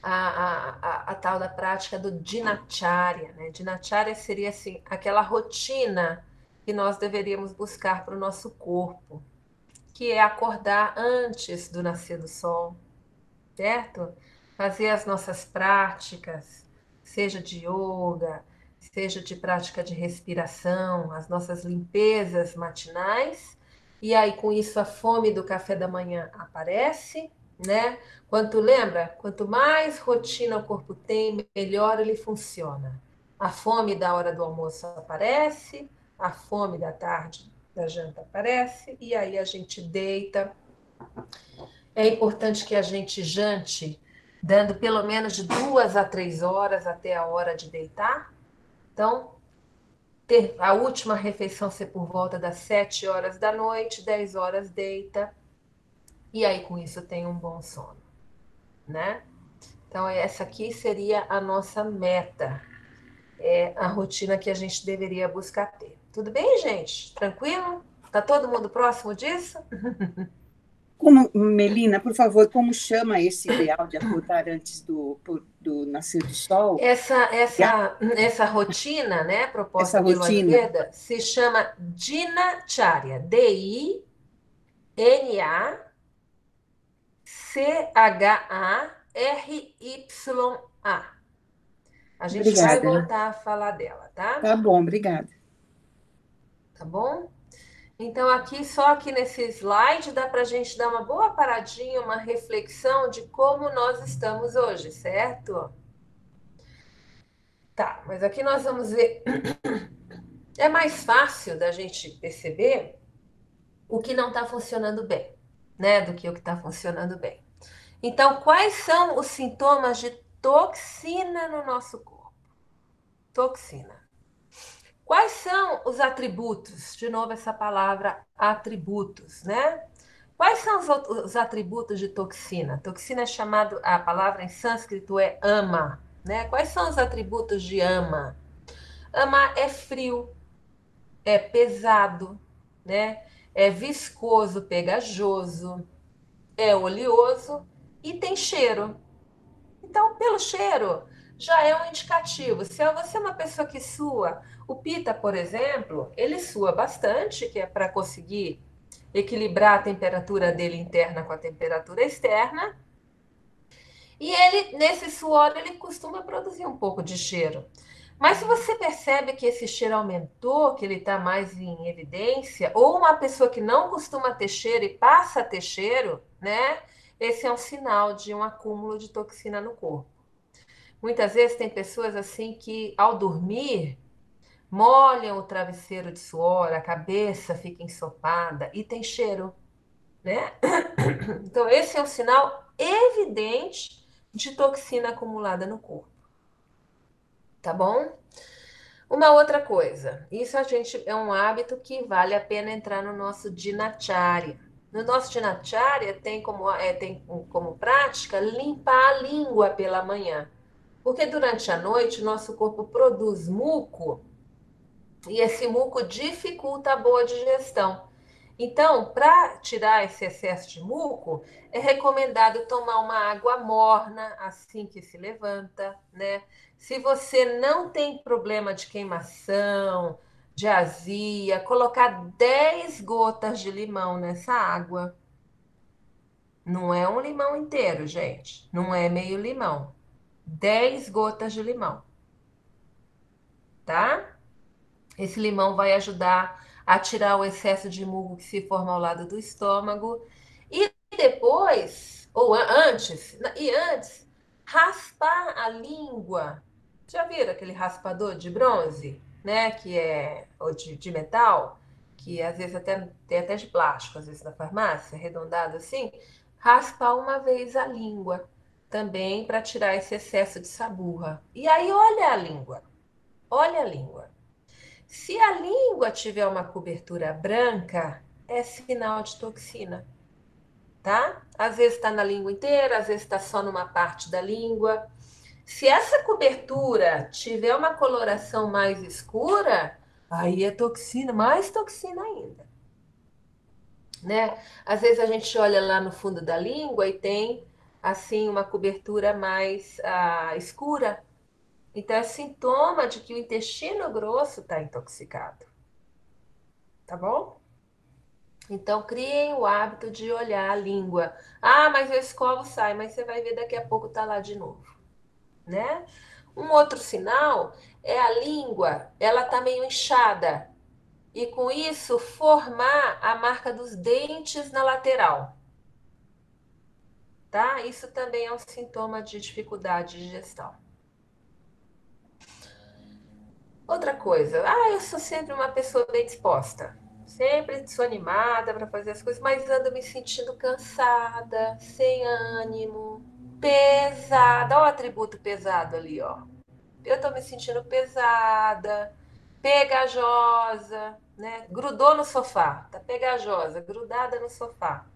a tal da prática do dinacharya, né? Dinacharya seria assim, aquela rotina que nós deveríamos buscar para o nosso corpo, que é acordar antes do nascer do sol, certo? Fazer as nossas práticas, seja de yoga, seja de prática de respiração, as nossas limpezas matinais, e aí com isso a fome do café da manhã aparece, né? Quanto mais rotina o corpo tem, melhor ele funciona. A fome da hora do almoço aparece, a fome da tarde, da janta aparece, e aí a gente deita. É importante que a gente jante, dando pelo menos de 2 a 3 horas até a hora de deitar. Então, ter a última refeição ser por volta das 7 horas da noite, 10 horas deita, e aí com isso tem um bom sono, né? Então, essa aqui seria a nossa meta, a rotina que a gente deveria buscar ter. Tudo bem, gente? Tranquilo? Tá todo mundo próximo disso? Melina, por favor, como chama esse ideal de acordar antes do nascer do sol? Essa rotina, né, proposta pelo Ayurveda, se chama Dinacharya, Dinacharya. A gente vai voltar a falar dela, tá? Tá bom, obrigada. Tá bom? Então, só aqui nesse slide, dá para a gente dar uma boa paradinha, uma reflexão de como nós estamos hoje, certo? Tá, mas aqui nós vamos ver. É mais fácil da gente perceber o que não está funcionando bem, né? Do que o que está funcionando bem. Então, quais são os sintomas de toxina no nosso corpo? Toxina. Quais são os atributos? De novo, essa palavra atributos, né? Quais são os atributos de toxina? Toxina é chamado, a palavra em sânscrito é ama, né? Quais são os atributos de ama? Ama é frio, é pesado, né? É viscoso, pegajoso, é oleoso e tem cheiro. Então, pelo cheiro, já é um indicativo. Se você é uma pessoa que sua, o Pitta, por exemplo, ele sua bastante, que é para conseguir equilibrar a temperatura dele interna com a temperatura externa. E ele, nesse suor, ele costuma produzir um pouco de cheiro. Mas se você percebe que esse cheiro aumentou, que ele está mais em evidência, ou uma pessoa que não costuma ter cheiro e passa a ter cheiro, né? Esse é um sinal de um acúmulo de toxina no corpo. Muitas vezes tem pessoas assim que, ao dormir, molham o travesseiro de suor, a cabeça fica ensopada e tem cheiro, né? Então, esse é um sinal evidente de toxina acumulada no corpo. Tá bom? Uma outra coisa, isso é um hábito que vale a pena entrar no nosso Dinacharya. No nosso Dinacharya tem como prática limpar a língua pela manhã. Porque durante a noite o nosso corpo produz muco e esse muco dificulta a boa digestão. Então, para tirar esse excesso de muco, é recomendado tomar uma água morna assim que se levanta, né? Se você não tem problema de queimação, de azia, colocar 10 gotas de limão nessa água. Não é um limão inteiro, gente. Não é meio limão. 10 gotas de limão. Tá? Esse limão vai ajudar a tirar o excesso de muco que se forma ao lado do estômago. E depois, antes, raspar a língua. Já viram aquele raspador de bronze, né? Que é, ou de metal, que às vezes até tem até de plástico, às vezes na farmácia, arredondado assim, raspar uma vez a língua também para tirar esse excesso de saburra. E aí olha a língua. Olha a língua. Se a língua tiver uma cobertura branca, é sinal de toxina, tá? Às vezes está na língua inteira, às vezes está só numa parte da língua. Se essa cobertura tiver uma coloração mais escura, aí é toxina, mais toxina ainda, né? Às vezes a gente olha lá no fundo da língua e tem, assim, uma cobertura mais escura. Então, é sintoma de que o intestino grosso está intoxicado. Tá bom? Então, criem o hábito de olhar a língua. Ah, mas eu escovo, sai, mas você vai ver daqui a pouco tá lá de novo, né? Um outro sinal é a língua, ela tá meio inchada. E com isso, formar a marca dos dentes na lateral. Tá? Isso também é um sintoma de dificuldade de digestão. Outra coisa, eu sou sempre uma pessoa bem disposta. Sempre sou animada para fazer as coisas, mas ando me sentindo cansada, sem ânimo, pesada. Olha o atributo pesado ali, ó. Eu tô me sentindo pesada, pegajosa, né? Grudou no sofá, tá pegajosa, grudada no sofá.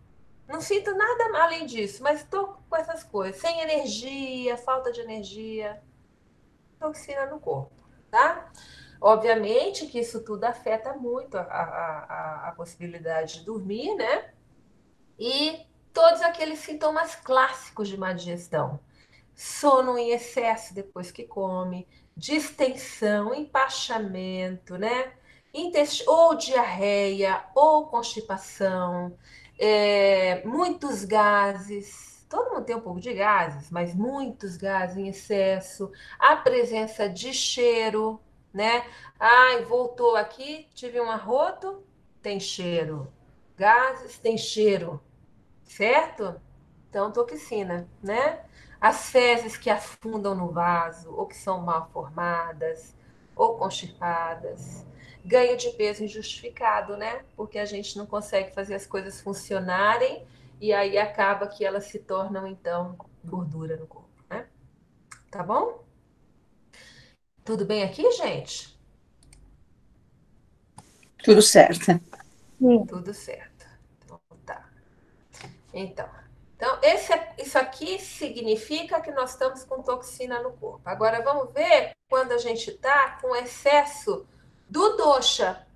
Não sinto nada além disso, mas tô com essas coisas. Sem energia, falta de energia, toxina no corpo, tá? Obviamente que isso tudo afeta muito a possibilidade de dormir, né? E todos aqueles sintomas clássicos de má digestão. Sono em excesso depois que come, distensão, empachamento, né? Ou diarreia, ou constipação, muitos gases. Todo mundo tem um pouco de gases, mas muitos gases em excesso, a presença de cheiro, né? Ai, voltou aqui, tive um arroto, tem cheiro. Gases, tem cheiro, certo? Então, toxina, né? As fezes que afundam no vaso, ou que são mal formadas, ou constipadas. Ganho de peso injustificado, né? Porque a gente não consegue fazer as coisas funcionarem e aí acaba que elas se tornam, então, gordura no corpo, né? Tá bom? Tudo bem aqui, gente? Tudo certo. Sim. Tudo certo. Então, tá. Então, isso aqui significa que nós estamos com toxina no corpo. Agora, vamos ver quando a gente está com excesso do dosha.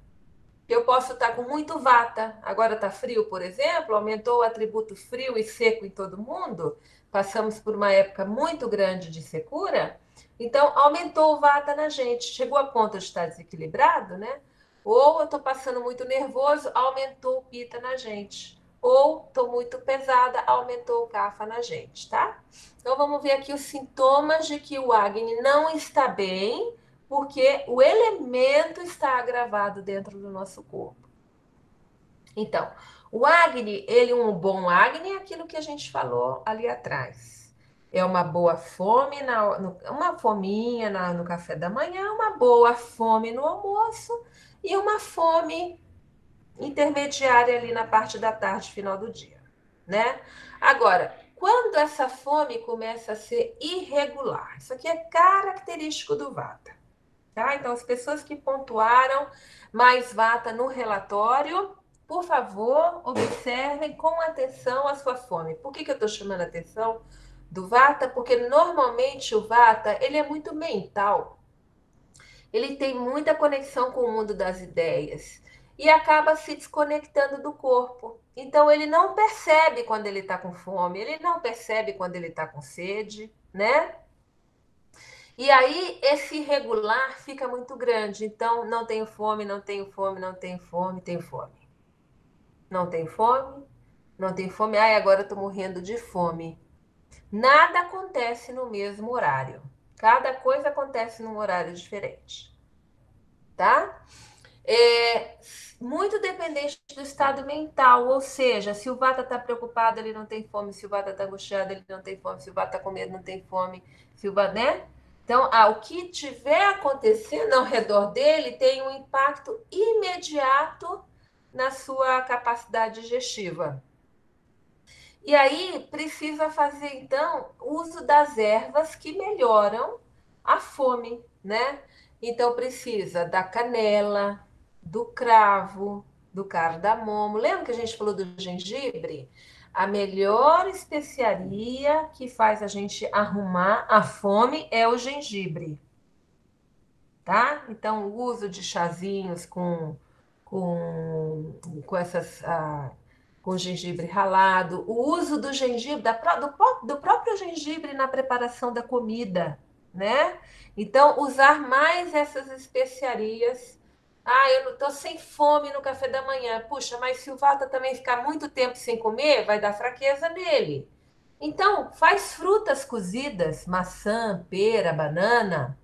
Eu posso estar com muito vata. Agora está frio, por exemplo, aumentou o atributo frio e seco em todo mundo. Passamos por uma época muito grande de secura. Então, aumentou o vata na gente. Chegou a ponto de estar desequilibrado, né? Ou eu estou passando muito nervoso, aumentou o pita na gente. Ou estou muito pesada, aumentou o kapha na gente, tá? Então, vamos ver aqui os sintomas de que o Agni não está bem, porque o elemento está agravado dentro do nosso corpo. Então, o Agni, um bom Agni é aquilo que a gente falou ali atrás. É uma boa fome, uma fominha no café da manhã, uma boa fome no almoço e uma fome intermediária ali na parte da tarde, final do dia, né? Agora, quando essa fome começa a ser irregular, isso aqui é característico do vata, tá? Então, as pessoas que pontuaram mais vata no relatório, por favor, observem com atenção a sua fome. Por que eu estou chamando a atenção do vata? Porque normalmente o vata, ele é muito mental. Ele tem muita conexão com o mundo das ideias e acaba se desconectando do corpo. Então, ele não percebe quando ele está com fome, ele não percebe quando ele está com sede, né? E aí, esse irregular fica muito grande. Então, não tenho fome, não tenho fome, não tenho fome, tenho fome. Não tenho fome, não tenho fome. Ai, agora eu estou morrendo de fome. Nada acontece no mesmo horário. Cada coisa acontece num horário diferente. Tá? Muito dependente do estado mental, ou seja, se o vata está preocupado, ele não tem fome, se o vata está angustiado, ele não tem fome, se o vata está com medo, não tem fome, se o vata, né? Então, o que tiver acontecendo ao redor dele tem um impacto imediato na sua capacidade digestiva. E aí precisa fazer, então, uso das ervas que melhoram a fome, né? Então precisa da canela, do cravo, do cardamomo. Lembra que a gente falou do gengibre? A melhor especiaria que faz a gente arrumar a fome é o gengibre, tá? Então, o uso de chazinhos com essas com gengibre ralado, o uso do gengibre, do próprio gengibre na preparação da comida, né? Então, usar mais essas especiarias. Ah, eu não estou sem fome no café da manhã. Puxa, mas se o Vata também ficar muito tempo sem comer, vai dar fraqueza nele. Então, faz frutas cozidas, maçã, pera, banana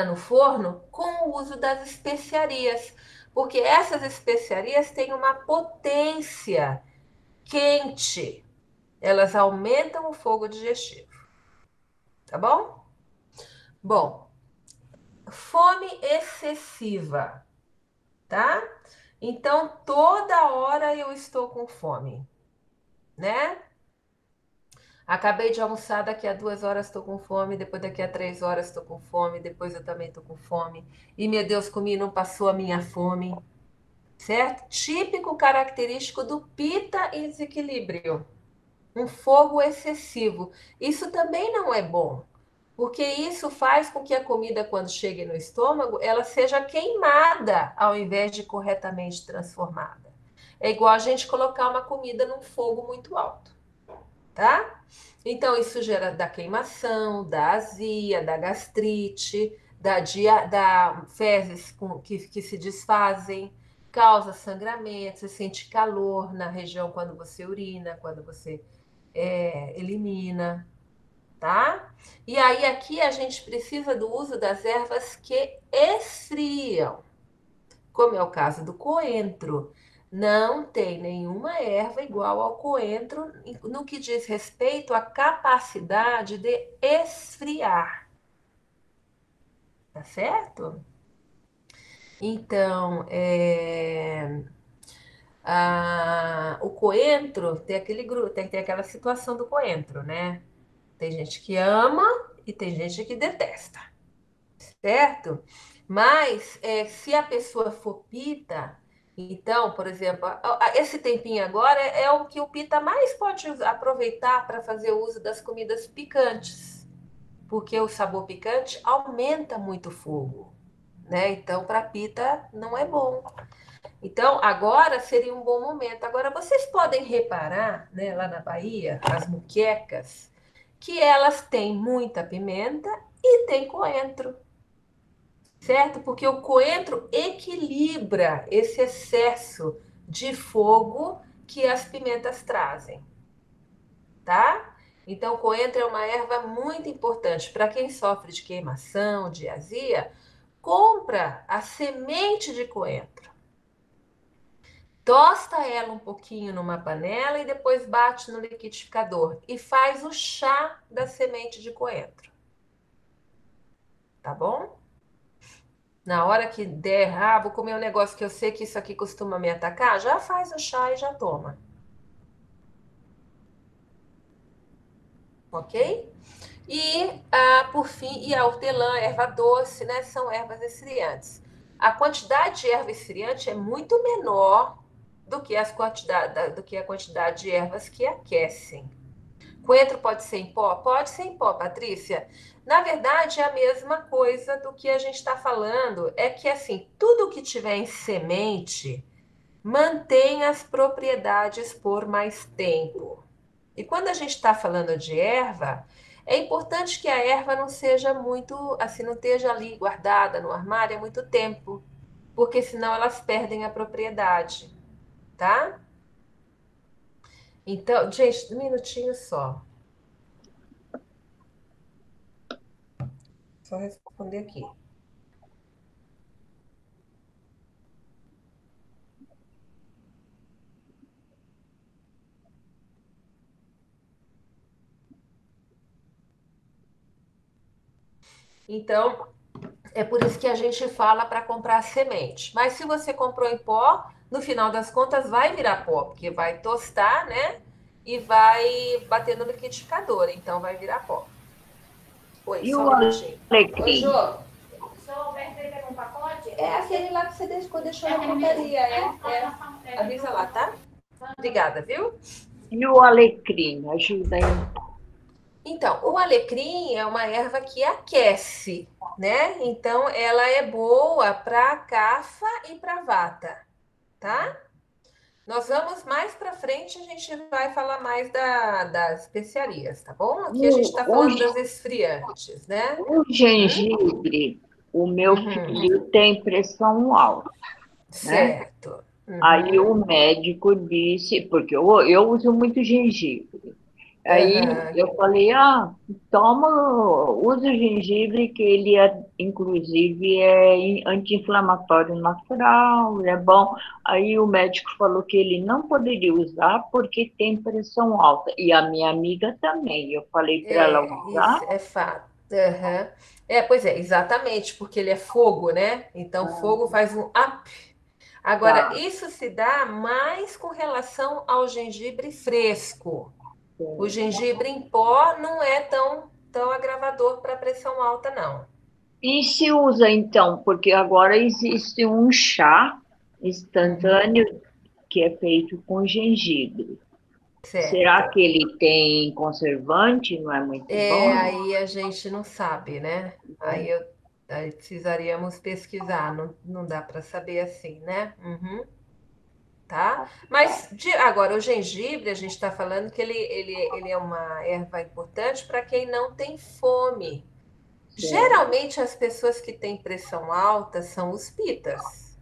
no forno, com o uso das especiarias, porque essas especiarias têm uma potência quente, elas aumentam o fogo digestivo, tá bom? Bom, fome excessiva, tá? Então, toda hora eu estou com fome, né? Acabei de almoçar, daqui a 2 horas estou com fome, depois daqui a 3 horas estou com fome, depois eu também estou com fome. E, meu Deus, comi e não passou a minha fome, certo? Típico característico do Pitta em desequilíbrio. Um fogo excessivo. Isso também não é bom, porque isso faz com que a comida, quando chegue no estômago, ela seja queimada ao invés de corretamente transformada. É igual a gente colocar uma comida num fogo muito alto, tá? Então, isso gera da queimação, da azia, da gastrite, da fezes que se desfazem, causa sangramento, você sente calor na região quando você urina, quando você elimina, tá? E aí aqui a gente precisa do uso das ervas que esfriam, como é o caso do coentro. Não tem nenhuma erva igual ao coentro no que diz respeito à capacidade de esfriar, tá certo? Então, o coentro tem aquela situação do coentro, né? Tem gente que ama e tem gente que detesta, certo? Mas se a pessoa for pita, então, por exemplo, esse tempinho agora é o que o pita mais pode aproveitar para fazer uso das comidas picantes, porque o sabor picante aumenta muito o fogo, né? Então, para pita não é bom. Então, agora seria um bom momento. Agora, vocês podem reparar, né, lá na Bahia, as muquecas, que elas têm muita pimenta e tem coentro, certo? Porque o coentro equilibra esse excesso de fogo que as pimentas trazem, tá? Então, o coentro é uma erva muito importante para quem sofre de queimação, de azia. Compra a semente de coentro. Tosta ela um pouquinho numa panela e depois bate no liquidificador e faz o chá da semente de coentro. Tá bom? Na hora que der, vou comer um negócio que eu sei que isso aqui costuma me atacar, já faz o chá e já toma. Ok? E, por fim, a hortelã, erva doce, né? São ervas esfriantes. A quantidade de erva esfriante é muito menor do que a quantidade de ervas que aquecem. Coentro pode ser em pó? Pode ser em pó, Patrícia. Na verdade, é a mesma coisa do que a gente está falando. É que, assim, tudo que tiver em semente mantém as propriedades por mais tempo. E quando a gente está falando de erva, é importante que a erva não seja muito, assim, não esteja ali guardada no armário há muito tempo, porque senão elas perdem a propriedade, tá? Então, gente, um minutinho só. Só responder aqui. Então, É por isso que a gente fala para comprar a semente. Mas se você comprou em pó, no final das contas vai virar pó, porque vai tostar, né? E vai bater no liquidificador, então vai virar pó. Oi, E só o um minutinho. Oi, alecrim? Jô. Só pega um pacote? É aquele lá que você deixou na portaria. Avisa lá, tá? Obrigada, viu? E o alecrim? Ajuda aí. Então, o alecrim é uma erva que aquece, né? Então, ela é boa para cafa e para vata, tá? Nós vamos mais para frente, a gente vai falar mais das especiarias, tá bom? Aqui a gente está falando das esfriantes, né? O gengibre, o meu filho tem pressão alta, né? Certo. Aí o médico disse, porque eu uso muito gengibre. Aí eu falei, toma, usa o gengibre, que ele inclusive é anti-inflamatório natural, é bom. Aí o médico falou que ele não poderia usar porque tem pressão alta. E a minha amiga também. Eu falei para ela usar. Isso é fato. Pois é, exatamente, porque ele é fogo, né? Então, fogo faz um up. Agora, Tá. isso se dá mais com relação ao gengibre fresco. O gengibre em pó não é tão agravador para pressão alta, não. E se usa então? Porque agora existe um chá instantâneo que é feito com gengibre. Será Certo. que ele tem conservante? Não é muito bom? Aí a gente não sabe, né? Aí precisaríamos pesquisar, não dá para saber assim, né? Tá? Mas agora, o gengibre, a gente está falando que ele é uma erva importante para quem não tem fome. Geralmente, as pessoas que têm pressão alta são os pitas.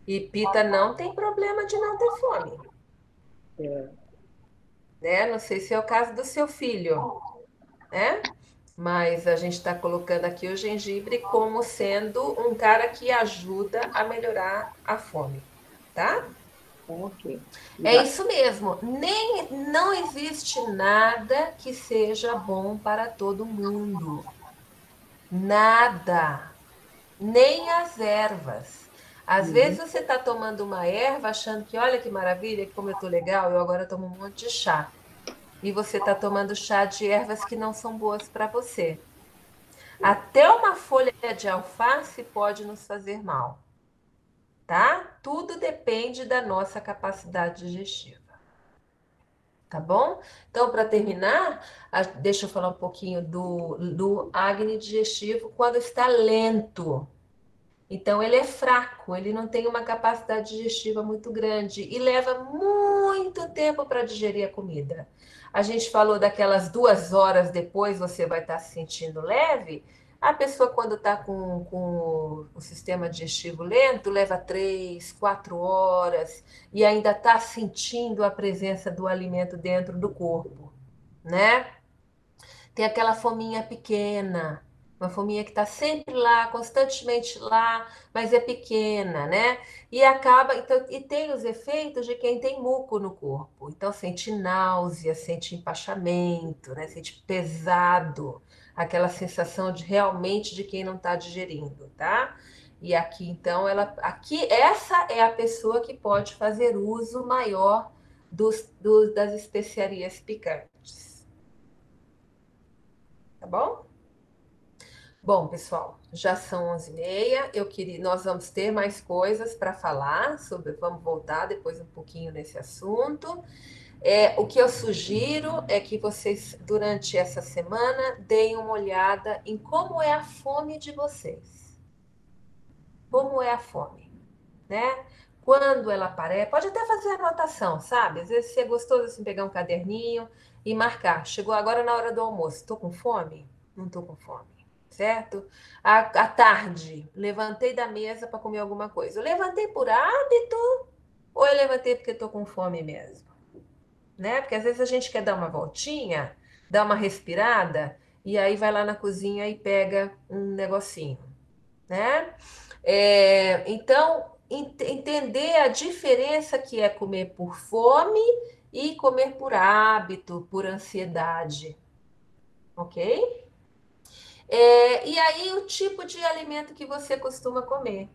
E pita não tem problema de não ter fome. Né? Não sei se é o caso do seu filho, né? Mas a gente está colocando aqui o gengibre como sendo um cara que ajuda a melhorar a fome, tá? Ok. É isso mesmo. Não existe nada que seja bom para todo mundo. Nada. Nem as ervas. Às vezes você está tomando uma erva achando que, olha que maravilha, como eu estou legal, eu agora tomo um monte de chá. E você está tomando chá de ervas que não são boas para você. Até uma folha de alface pode nos fazer mal, tá? Tudo depende da nossa capacidade digestiva. Tá bom? Então, para terminar, deixa eu falar um pouquinho do acne digestivo quando está lento. Então, ele é fraco, ele não tem uma capacidade digestiva muito grande e leva muito tempo para digerir a comida. A gente falou daquelas 2 horas depois você vai estar se sentindo leve. A pessoa, quando está com o sistema digestivo lento, leva 3, 4 horas e ainda está sentindo a presença do alimento dentro do corpo, né? Tem aquela fominha pequena, uma fominha que está sempre lá, constantemente lá, mas é pequena, né? E acaba, então, e tem os efeitos de quem tem muco no corpo. Então sente náusea, sente empachamento, né? Sente pesado, aquela sensação de realmente de quem não está digerindo, tá? E aqui, então, essa é a pessoa que pode fazer uso maior das especiarias picantes. Tá bom? Bom, pessoal, já são 11h30. Nós vamos ter mais coisas para falar sobre. Vamos voltar depois um pouquinho nesse assunto. O que eu sugiro é que vocês, durante essa semana, deem uma olhada em como é a fome de vocês. Como é a fome, né? Quando ela aparece, pode até fazer anotação, sabe? Às vezes é gostoso assim, pegar um caderninho e marcar. Chegou agora na hora do almoço. Estou com fome? Não estou com fome. Certo? À tarde, levantei da mesa para comer alguma coisa. Eu levantei por hábito ou eu levantei porque estou com fome mesmo? Né? Porque às vezes a gente quer dar uma voltinha, dar uma respirada, e aí vai lá na cozinha e pega um negocinho. Né? Então, entender a diferença que é comer por fome e comer por hábito, por ansiedade. Ok? E aí, o tipo de alimento que você costuma comer.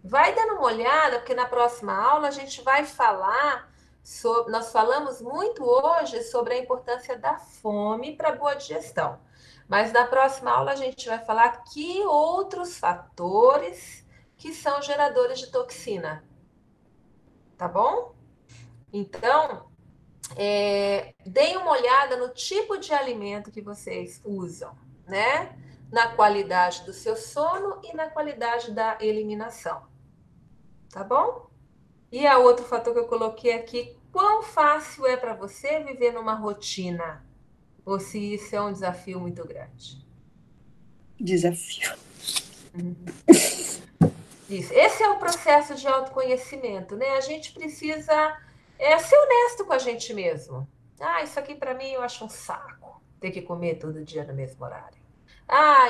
Vai dando uma olhada, porque na próxima aula a gente vai falar sobre. Nós falamos muito hoje sobre a importância da fome para a boa digestão. Mas na próxima aula a gente vai falar que outros fatores que são geradores de toxina. Tá bom? Então, deem uma olhada no tipo de alimento que vocês usam, né? Na qualidade do seu sono e na qualidade da eliminação. Tá bom? E a outro fator que eu coloquei aqui, quão fácil é para você viver numa rotina? Ou se isso é um desafio muito grande? Desafio. Isso. Esse é o processo de autoconhecimento, né? A gente precisa ser honesto com a gente mesmo. Isso aqui para mim eu acho um saco, ter que comer todo dia no mesmo horário.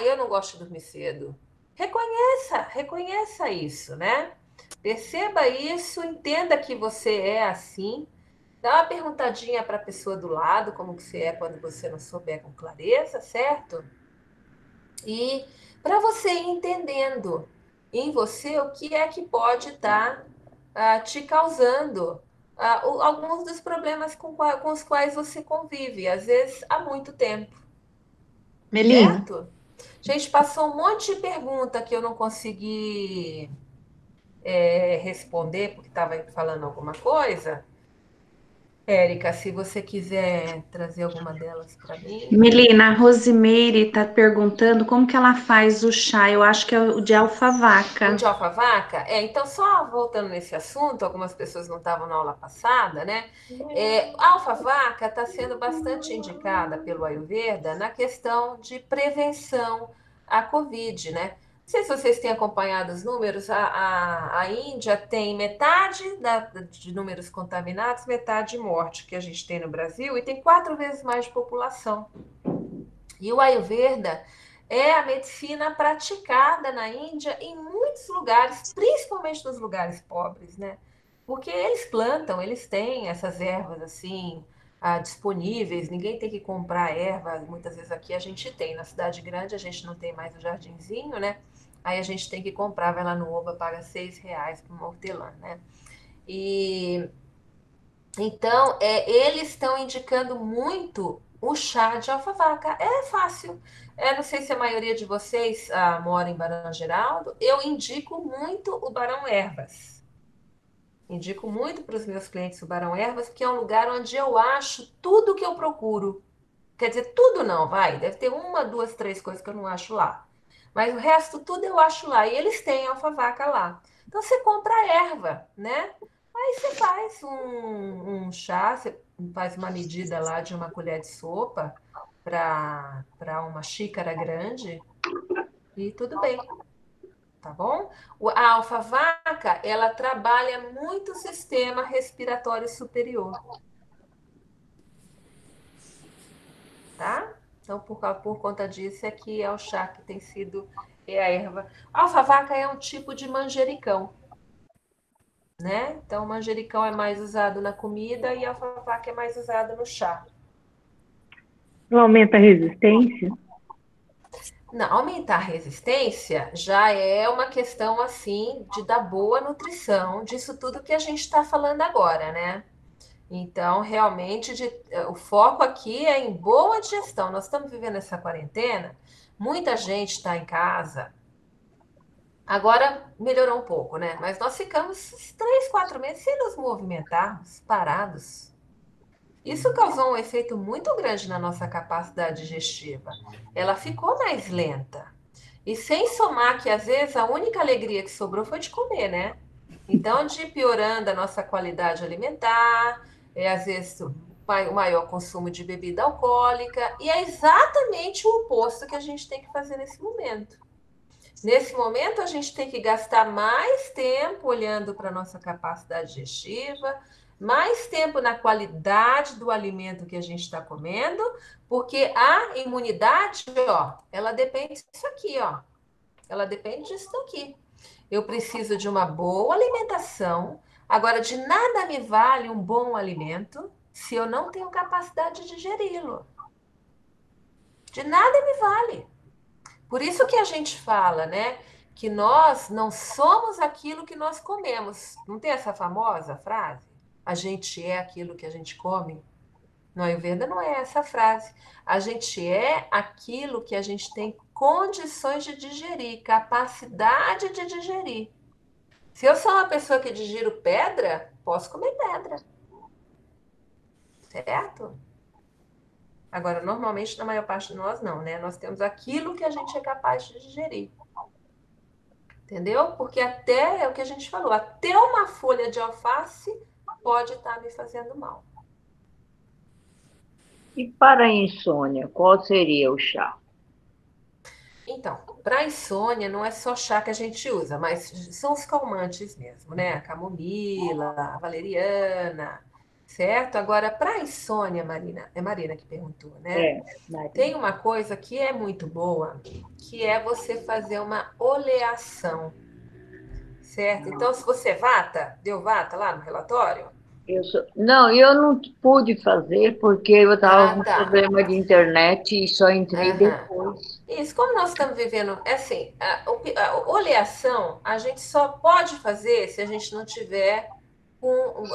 Eu não gosto de dormir cedo. Reconheça isso, né? Perceba isso, entenda que você é assim. Dá uma perguntadinha para a pessoa do lado, como que você é quando você não souber com clareza, certo? E para você ir entendendo em você o que é que pode estar te causando alguns dos problemas com os quais você convive, às vezes há muito tempo. Melina. Certo? Gente, passou um monte de pergunta que eu não consegui responder porque estava falando alguma coisa. Érica, se você quiser trazer alguma delas para mim. Melina, a Rosimeire está perguntando como que ela faz o chá. Eu acho que é o de alfavaca. O de alfavaca? Então, só voltando nesse assunto, algumas pessoas não estavam na aula passada, né? A alfavaca está sendo bastante indicada pelo Ayurveda na questão de prevenção à Covid, né? Não sei se vocês têm acompanhado os números, a Índia tem metade de números contaminados, metade de morte que a gente tem no Brasil, e tem 4 vezes mais de população. E o Ayurveda é a medicina praticada na Índia em muitos lugares, principalmente nos lugares pobres, né? Porque eles plantam, eles têm essas ervas assim disponíveis, ninguém tem que comprar erva, muitas vezes aqui a gente tem, na cidade grande a gente não tem mais o jardinzinho, né? Aí a gente tem que comprar, vai lá no Oba, paga R$6 por uma hortelã, né? Então, eles estão indicando muito o chá de alfavaca. É fácil. Não sei se a maioria de vocês mora em Barão Geraldo. Eu indico muito o Barão Ervas. Indico muito para os meus clientes o Barão Ervas, porque é um lugar onde eu acho tudo que eu procuro. Quer dizer, tudo não, vai. Deve ter 1, 2, 3 coisas que eu não acho lá. Mas o resto tudo eu acho lá. E eles têm alfavaca lá. Então, você compra a erva, né? Aí você faz um chá, você faz uma medida lá de 1 colher de sopa para uma xícara grande e tudo bem, tá bom? A alfavaca, ela trabalha muito o sistema respiratório superior, tá? Então, por conta disso, aqui é o chá que tem sido a erva. A alfavaca é um tipo de manjericão. Né? Então, o manjericão é mais usado na comida e a alfavaca é mais usada no chá. Não aumenta a resistência? Não, aumentar a resistência já é uma questão, assim, de dar boa nutrição, disso tudo que a gente está falando agora, né? Então, realmente, o foco aqui é em boa digestão. Nós estamos vivendo essa quarentena, muita gente está em casa. Agora melhorou um pouco, né? Mas nós ficamos 3, 4 meses sem nos movimentarmos, parados. Isso causou um efeito muito grande na nossa capacidade digestiva. Ela ficou mais lenta. E sem somar que, às vezes, a única alegria que sobrou foi de comer, né? Então, de piorando a nossa qualidade alimentar, às vezes o maior consumo de bebida alcoólica, e é exatamente o oposto que a gente tem que fazer nesse momento. Nesse momento, a gente tem que gastar mais tempo olhando para a nossa capacidade digestiva, mais tempo na qualidade do alimento que a gente está comendo, porque a imunidade, ela depende disso aqui, Ela depende disso daqui. Eu preciso de uma boa alimentação. Agora, de nada me vale um bom alimento se eu não tenho capacidade de digeri-lo. De nada me vale. Por isso que a gente fala, né? Que nós não somos aquilo que nós comemos. Não tem essa famosa frase? A gente é aquilo que a gente come? No Ayurveda não é essa frase. A gente é aquilo que a gente tem condições de digerir, capacidade de digerir. Se eu sou uma pessoa que digiro pedra, posso comer pedra. Certo? Agora, normalmente, na maior parte de nós, não, né? Nós temos aquilo que a gente é capaz de digerir. Entendeu? Porque até, é o que a gente falou, até uma folha de alface pode estar me fazendo mal. E para a insônia, qual seria o chá? Então, para insônia, não é só chá que a gente usa, mas são os calmantes mesmo, né? A camomila, a valeriana, certo? Agora, para insônia, Marina, é Marina que perguntou, né? Tem uma coisa que é muito boa, que é você fazer uma oleação, certo? Então, se você deu vata lá no relatório? Não, eu não pude fazer porque eu estava com problema de internet e só entrei depois. Isso, como nós estamos vivendo, assim, a oleação a gente só pode fazer se a gente não tiver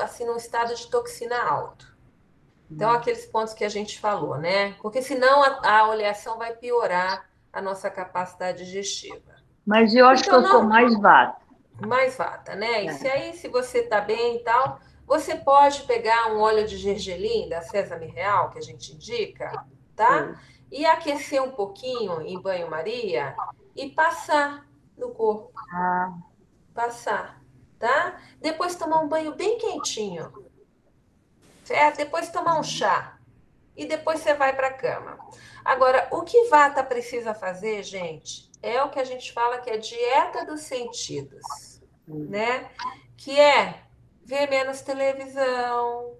assim, num estado de toxina alto. Então, aqueles pontos que a gente falou, né? Porque senão a oleação vai piorar a nossa capacidade digestiva. Mas eu acho que eu sou mais vata. Mais vata, né? E se aí, se você está bem e tal, você pode pegar um óleo de gergelim da Sésame Real, que a gente indica, tá? E aquecer um pouquinho em banho-maria e passar no corpo. Passar, tá? Depois tomar um banho bem quentinho. Certo? Depois tomar um chá. E depois você vai para a cama. Agora, o que vata precisa fazer, gente, é o que a gente fala que é dieta dos sentidos, né? Que é ver menos televisão,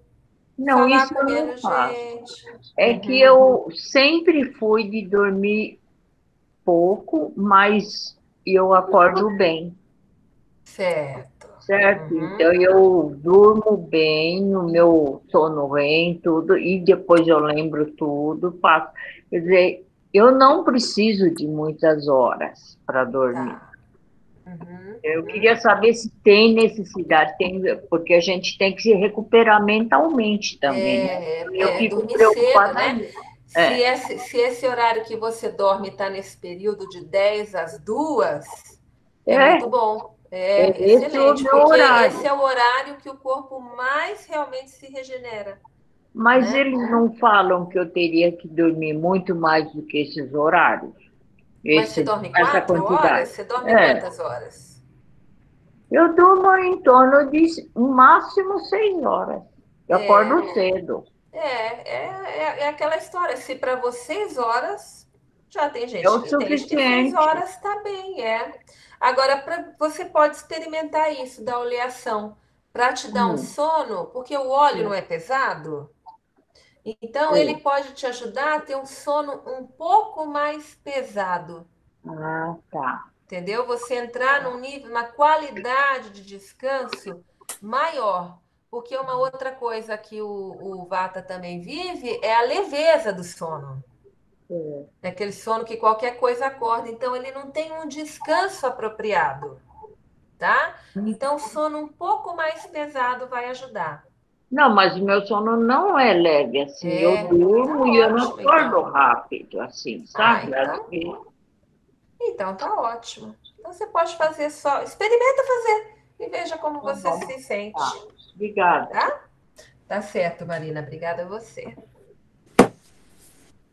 falar com menos gente. É que eu sempre fui de dormir pouco, mas eu acordo bem. Certo. Então eu durmo bem, o meu sono vem, tudo, e depois eu lembro tudo, faço. Quer dizer, eu não preciso de muitas horas para dormir. Eu queria saber se tem necessidade, porque a gente tem que se recuperar mentalmente também. Eu fico preocupada. Cedo, né? Se esse horário que você dorme está nesse período de 10 às 2, é muito bom. É excelente, porque esse é o horário que o corpo mais realmente se regenera. Mas eles não falam que eu teria que dormir muito mais do que esses horários? Mas você dorme 4 horas? Você dorme quantas horas? Eu durmo em torno de, no máximo, 6 horas. Eu acordo cedo. É aquela história. Se para você 6 horas, já tem gente o que tem que 6 horas está bem, Agora, você pode experimentar isso da oleação para te dar um sono, porque o óleo não é pesado. Então, ele pode te ajudar a ter um sono um pouco mais pesado. Tá. Entendeu? Você entrar num nível, uma qualidade de descanso maior. Porque uma outra coisa que o Vata também vive é a leveza do sono. É aquele sono que qualquer coisa acorda. Então, ele não tem um descanso apropriado. Tá? Então, o sono um pouco mais pesado vai ajudar. Não, mas o meu sono não é leve, assim. Eu durmo e eu não acordo rápido, assim, sabe? Então, tá ótimo. Então, você pode fazer só... Experimenta fazer e veja como você se sente. Obrigada. Tá? Tá certo, Marina. Obrigada a você.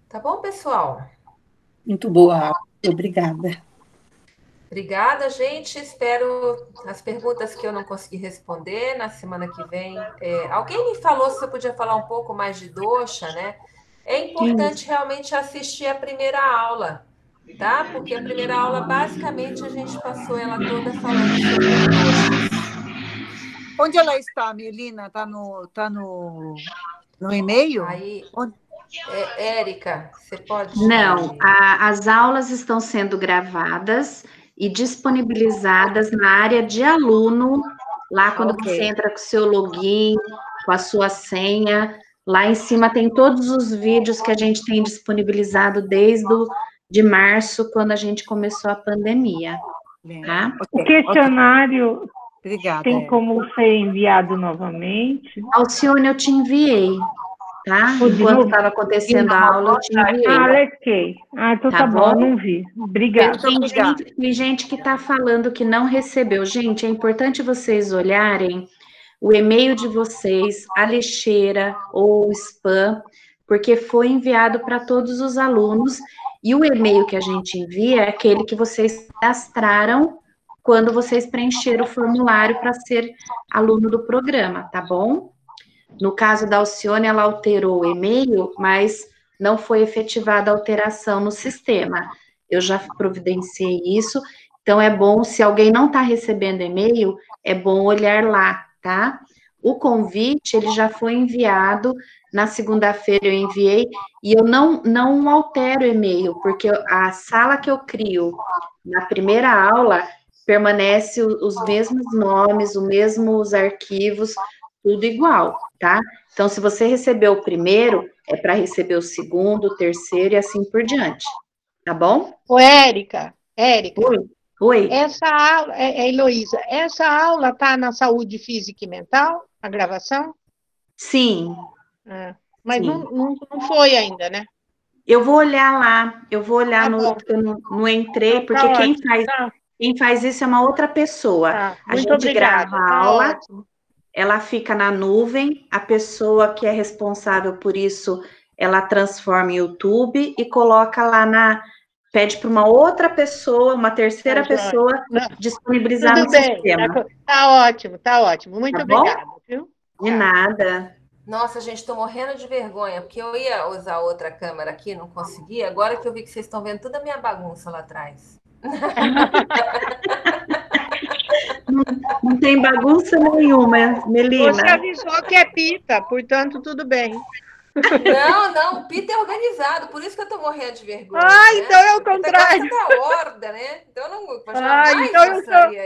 Tá bom, pessoal? Muito boa, obrigada. Obrigada, gente. Espero as perguntas que eu não consegui responder na semana que vem. Alguém me falou se eu podia falar um pouco mais de dosha, né? É importante realmente assistir a primeira aula, tá? Porque a primeira aula, basicamente, a gente passou ela toda falando sobre doshas. Onde ela está, Melina? Está no e-mail? Aí, Érica, você pode... Não, as aulas estão sendo gravadas e disponibilizadas na área de aluno, lá quando você entra com o seu login, com a sua senha, lá em cima tem todos os vídeos que a gente tem disponibilizado desde de março, quando a gente começou a pandemia. Tá? O questionário Obrigada, tem como ser enviado novamente? Alcione, eu te enviei, tá? Enquanto estava acontecendo a aula, eu te enviei. Ok. Então tá bom, eu não vi. Obrigada. Tem gente que está falando que não recebeu. Gente, é importante vocês olharem o e-mail de vocês, a lixeira ou o spam, porque foi enviado para todos os alunos, e o e-mail que a gente envia é aquele que vocês cadastraram quando vocês preencheram o formulário para ser aluno do programa, tá bom? No caso da Alcione, ela alterou o e-mail, mas não foi efetivada a alteração no sistema. Eu já providenciei isso, então é bom, se alguém não está recebendo e-mail, é bom olhar lá, tá? O convite, ele já foi enviado, na segunda-feira eu enviei, e eu não altero o e-mail, porque a sala que eu crio na primeira aula permanece os mesmos nomes, os mesmos arquivos, tudo igual, tá? Então, se você recebeu o primeiro, é para receber o segundo, o terceiro e assim por diante, tá bom? Ô, Érica. Oi. Essa aula, Heloísa, essa aula está na saúde física e mental, a gravação? Sim. Mas sim. Não foi ainda, né? Eu vou olhar lá, eu não entrei, então, porque quem faz isso é uma outra pessoa. A gente obrigada, grava a aula, ela fica na nuvem, a pessoa que é responsável por isso, ela transforma em YouTube e coloca lá pede para uma outra pessoa, uma terceira pessoa, disponibilizar no sistema. Tá ótimo. Muito obrigada, viu? De nada. Nossa, gente, estou morrendo de vergonha, porque eu ia usar outra câmera aqui, não consegui. Agora que eu vi que vocês estão vendo toda a minha bagunça lá atrás. Não tem bagunça nenhuma, Melina. Você avisou que é pita, portanto, tudo bem. Não, o pita é organizado, por isso que eu tô morrendo de vergonha. Então é o contrário. Da horda, né? Então não então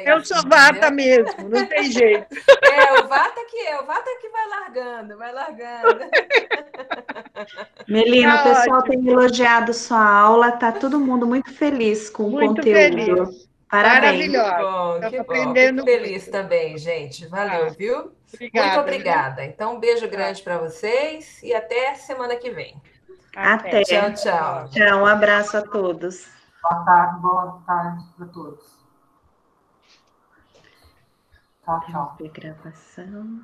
eu sou vata mesmo, não tem jeito. O vata que vai largando. Melina, o pessoal tem elogiado sua aula, tá todo mundo muito feliz com o conteúdo. Feliz. Parabéns. Maravilhosa. Que bom. Fico feliz também, gente. Valeu, viu? Obrigada, muito obrigada. Então, um beijo grande para vocês e até semana que vem. Até. Tchau. Tchau, um abraço a todos. Boa tarde para todos. Tchau. Gravação.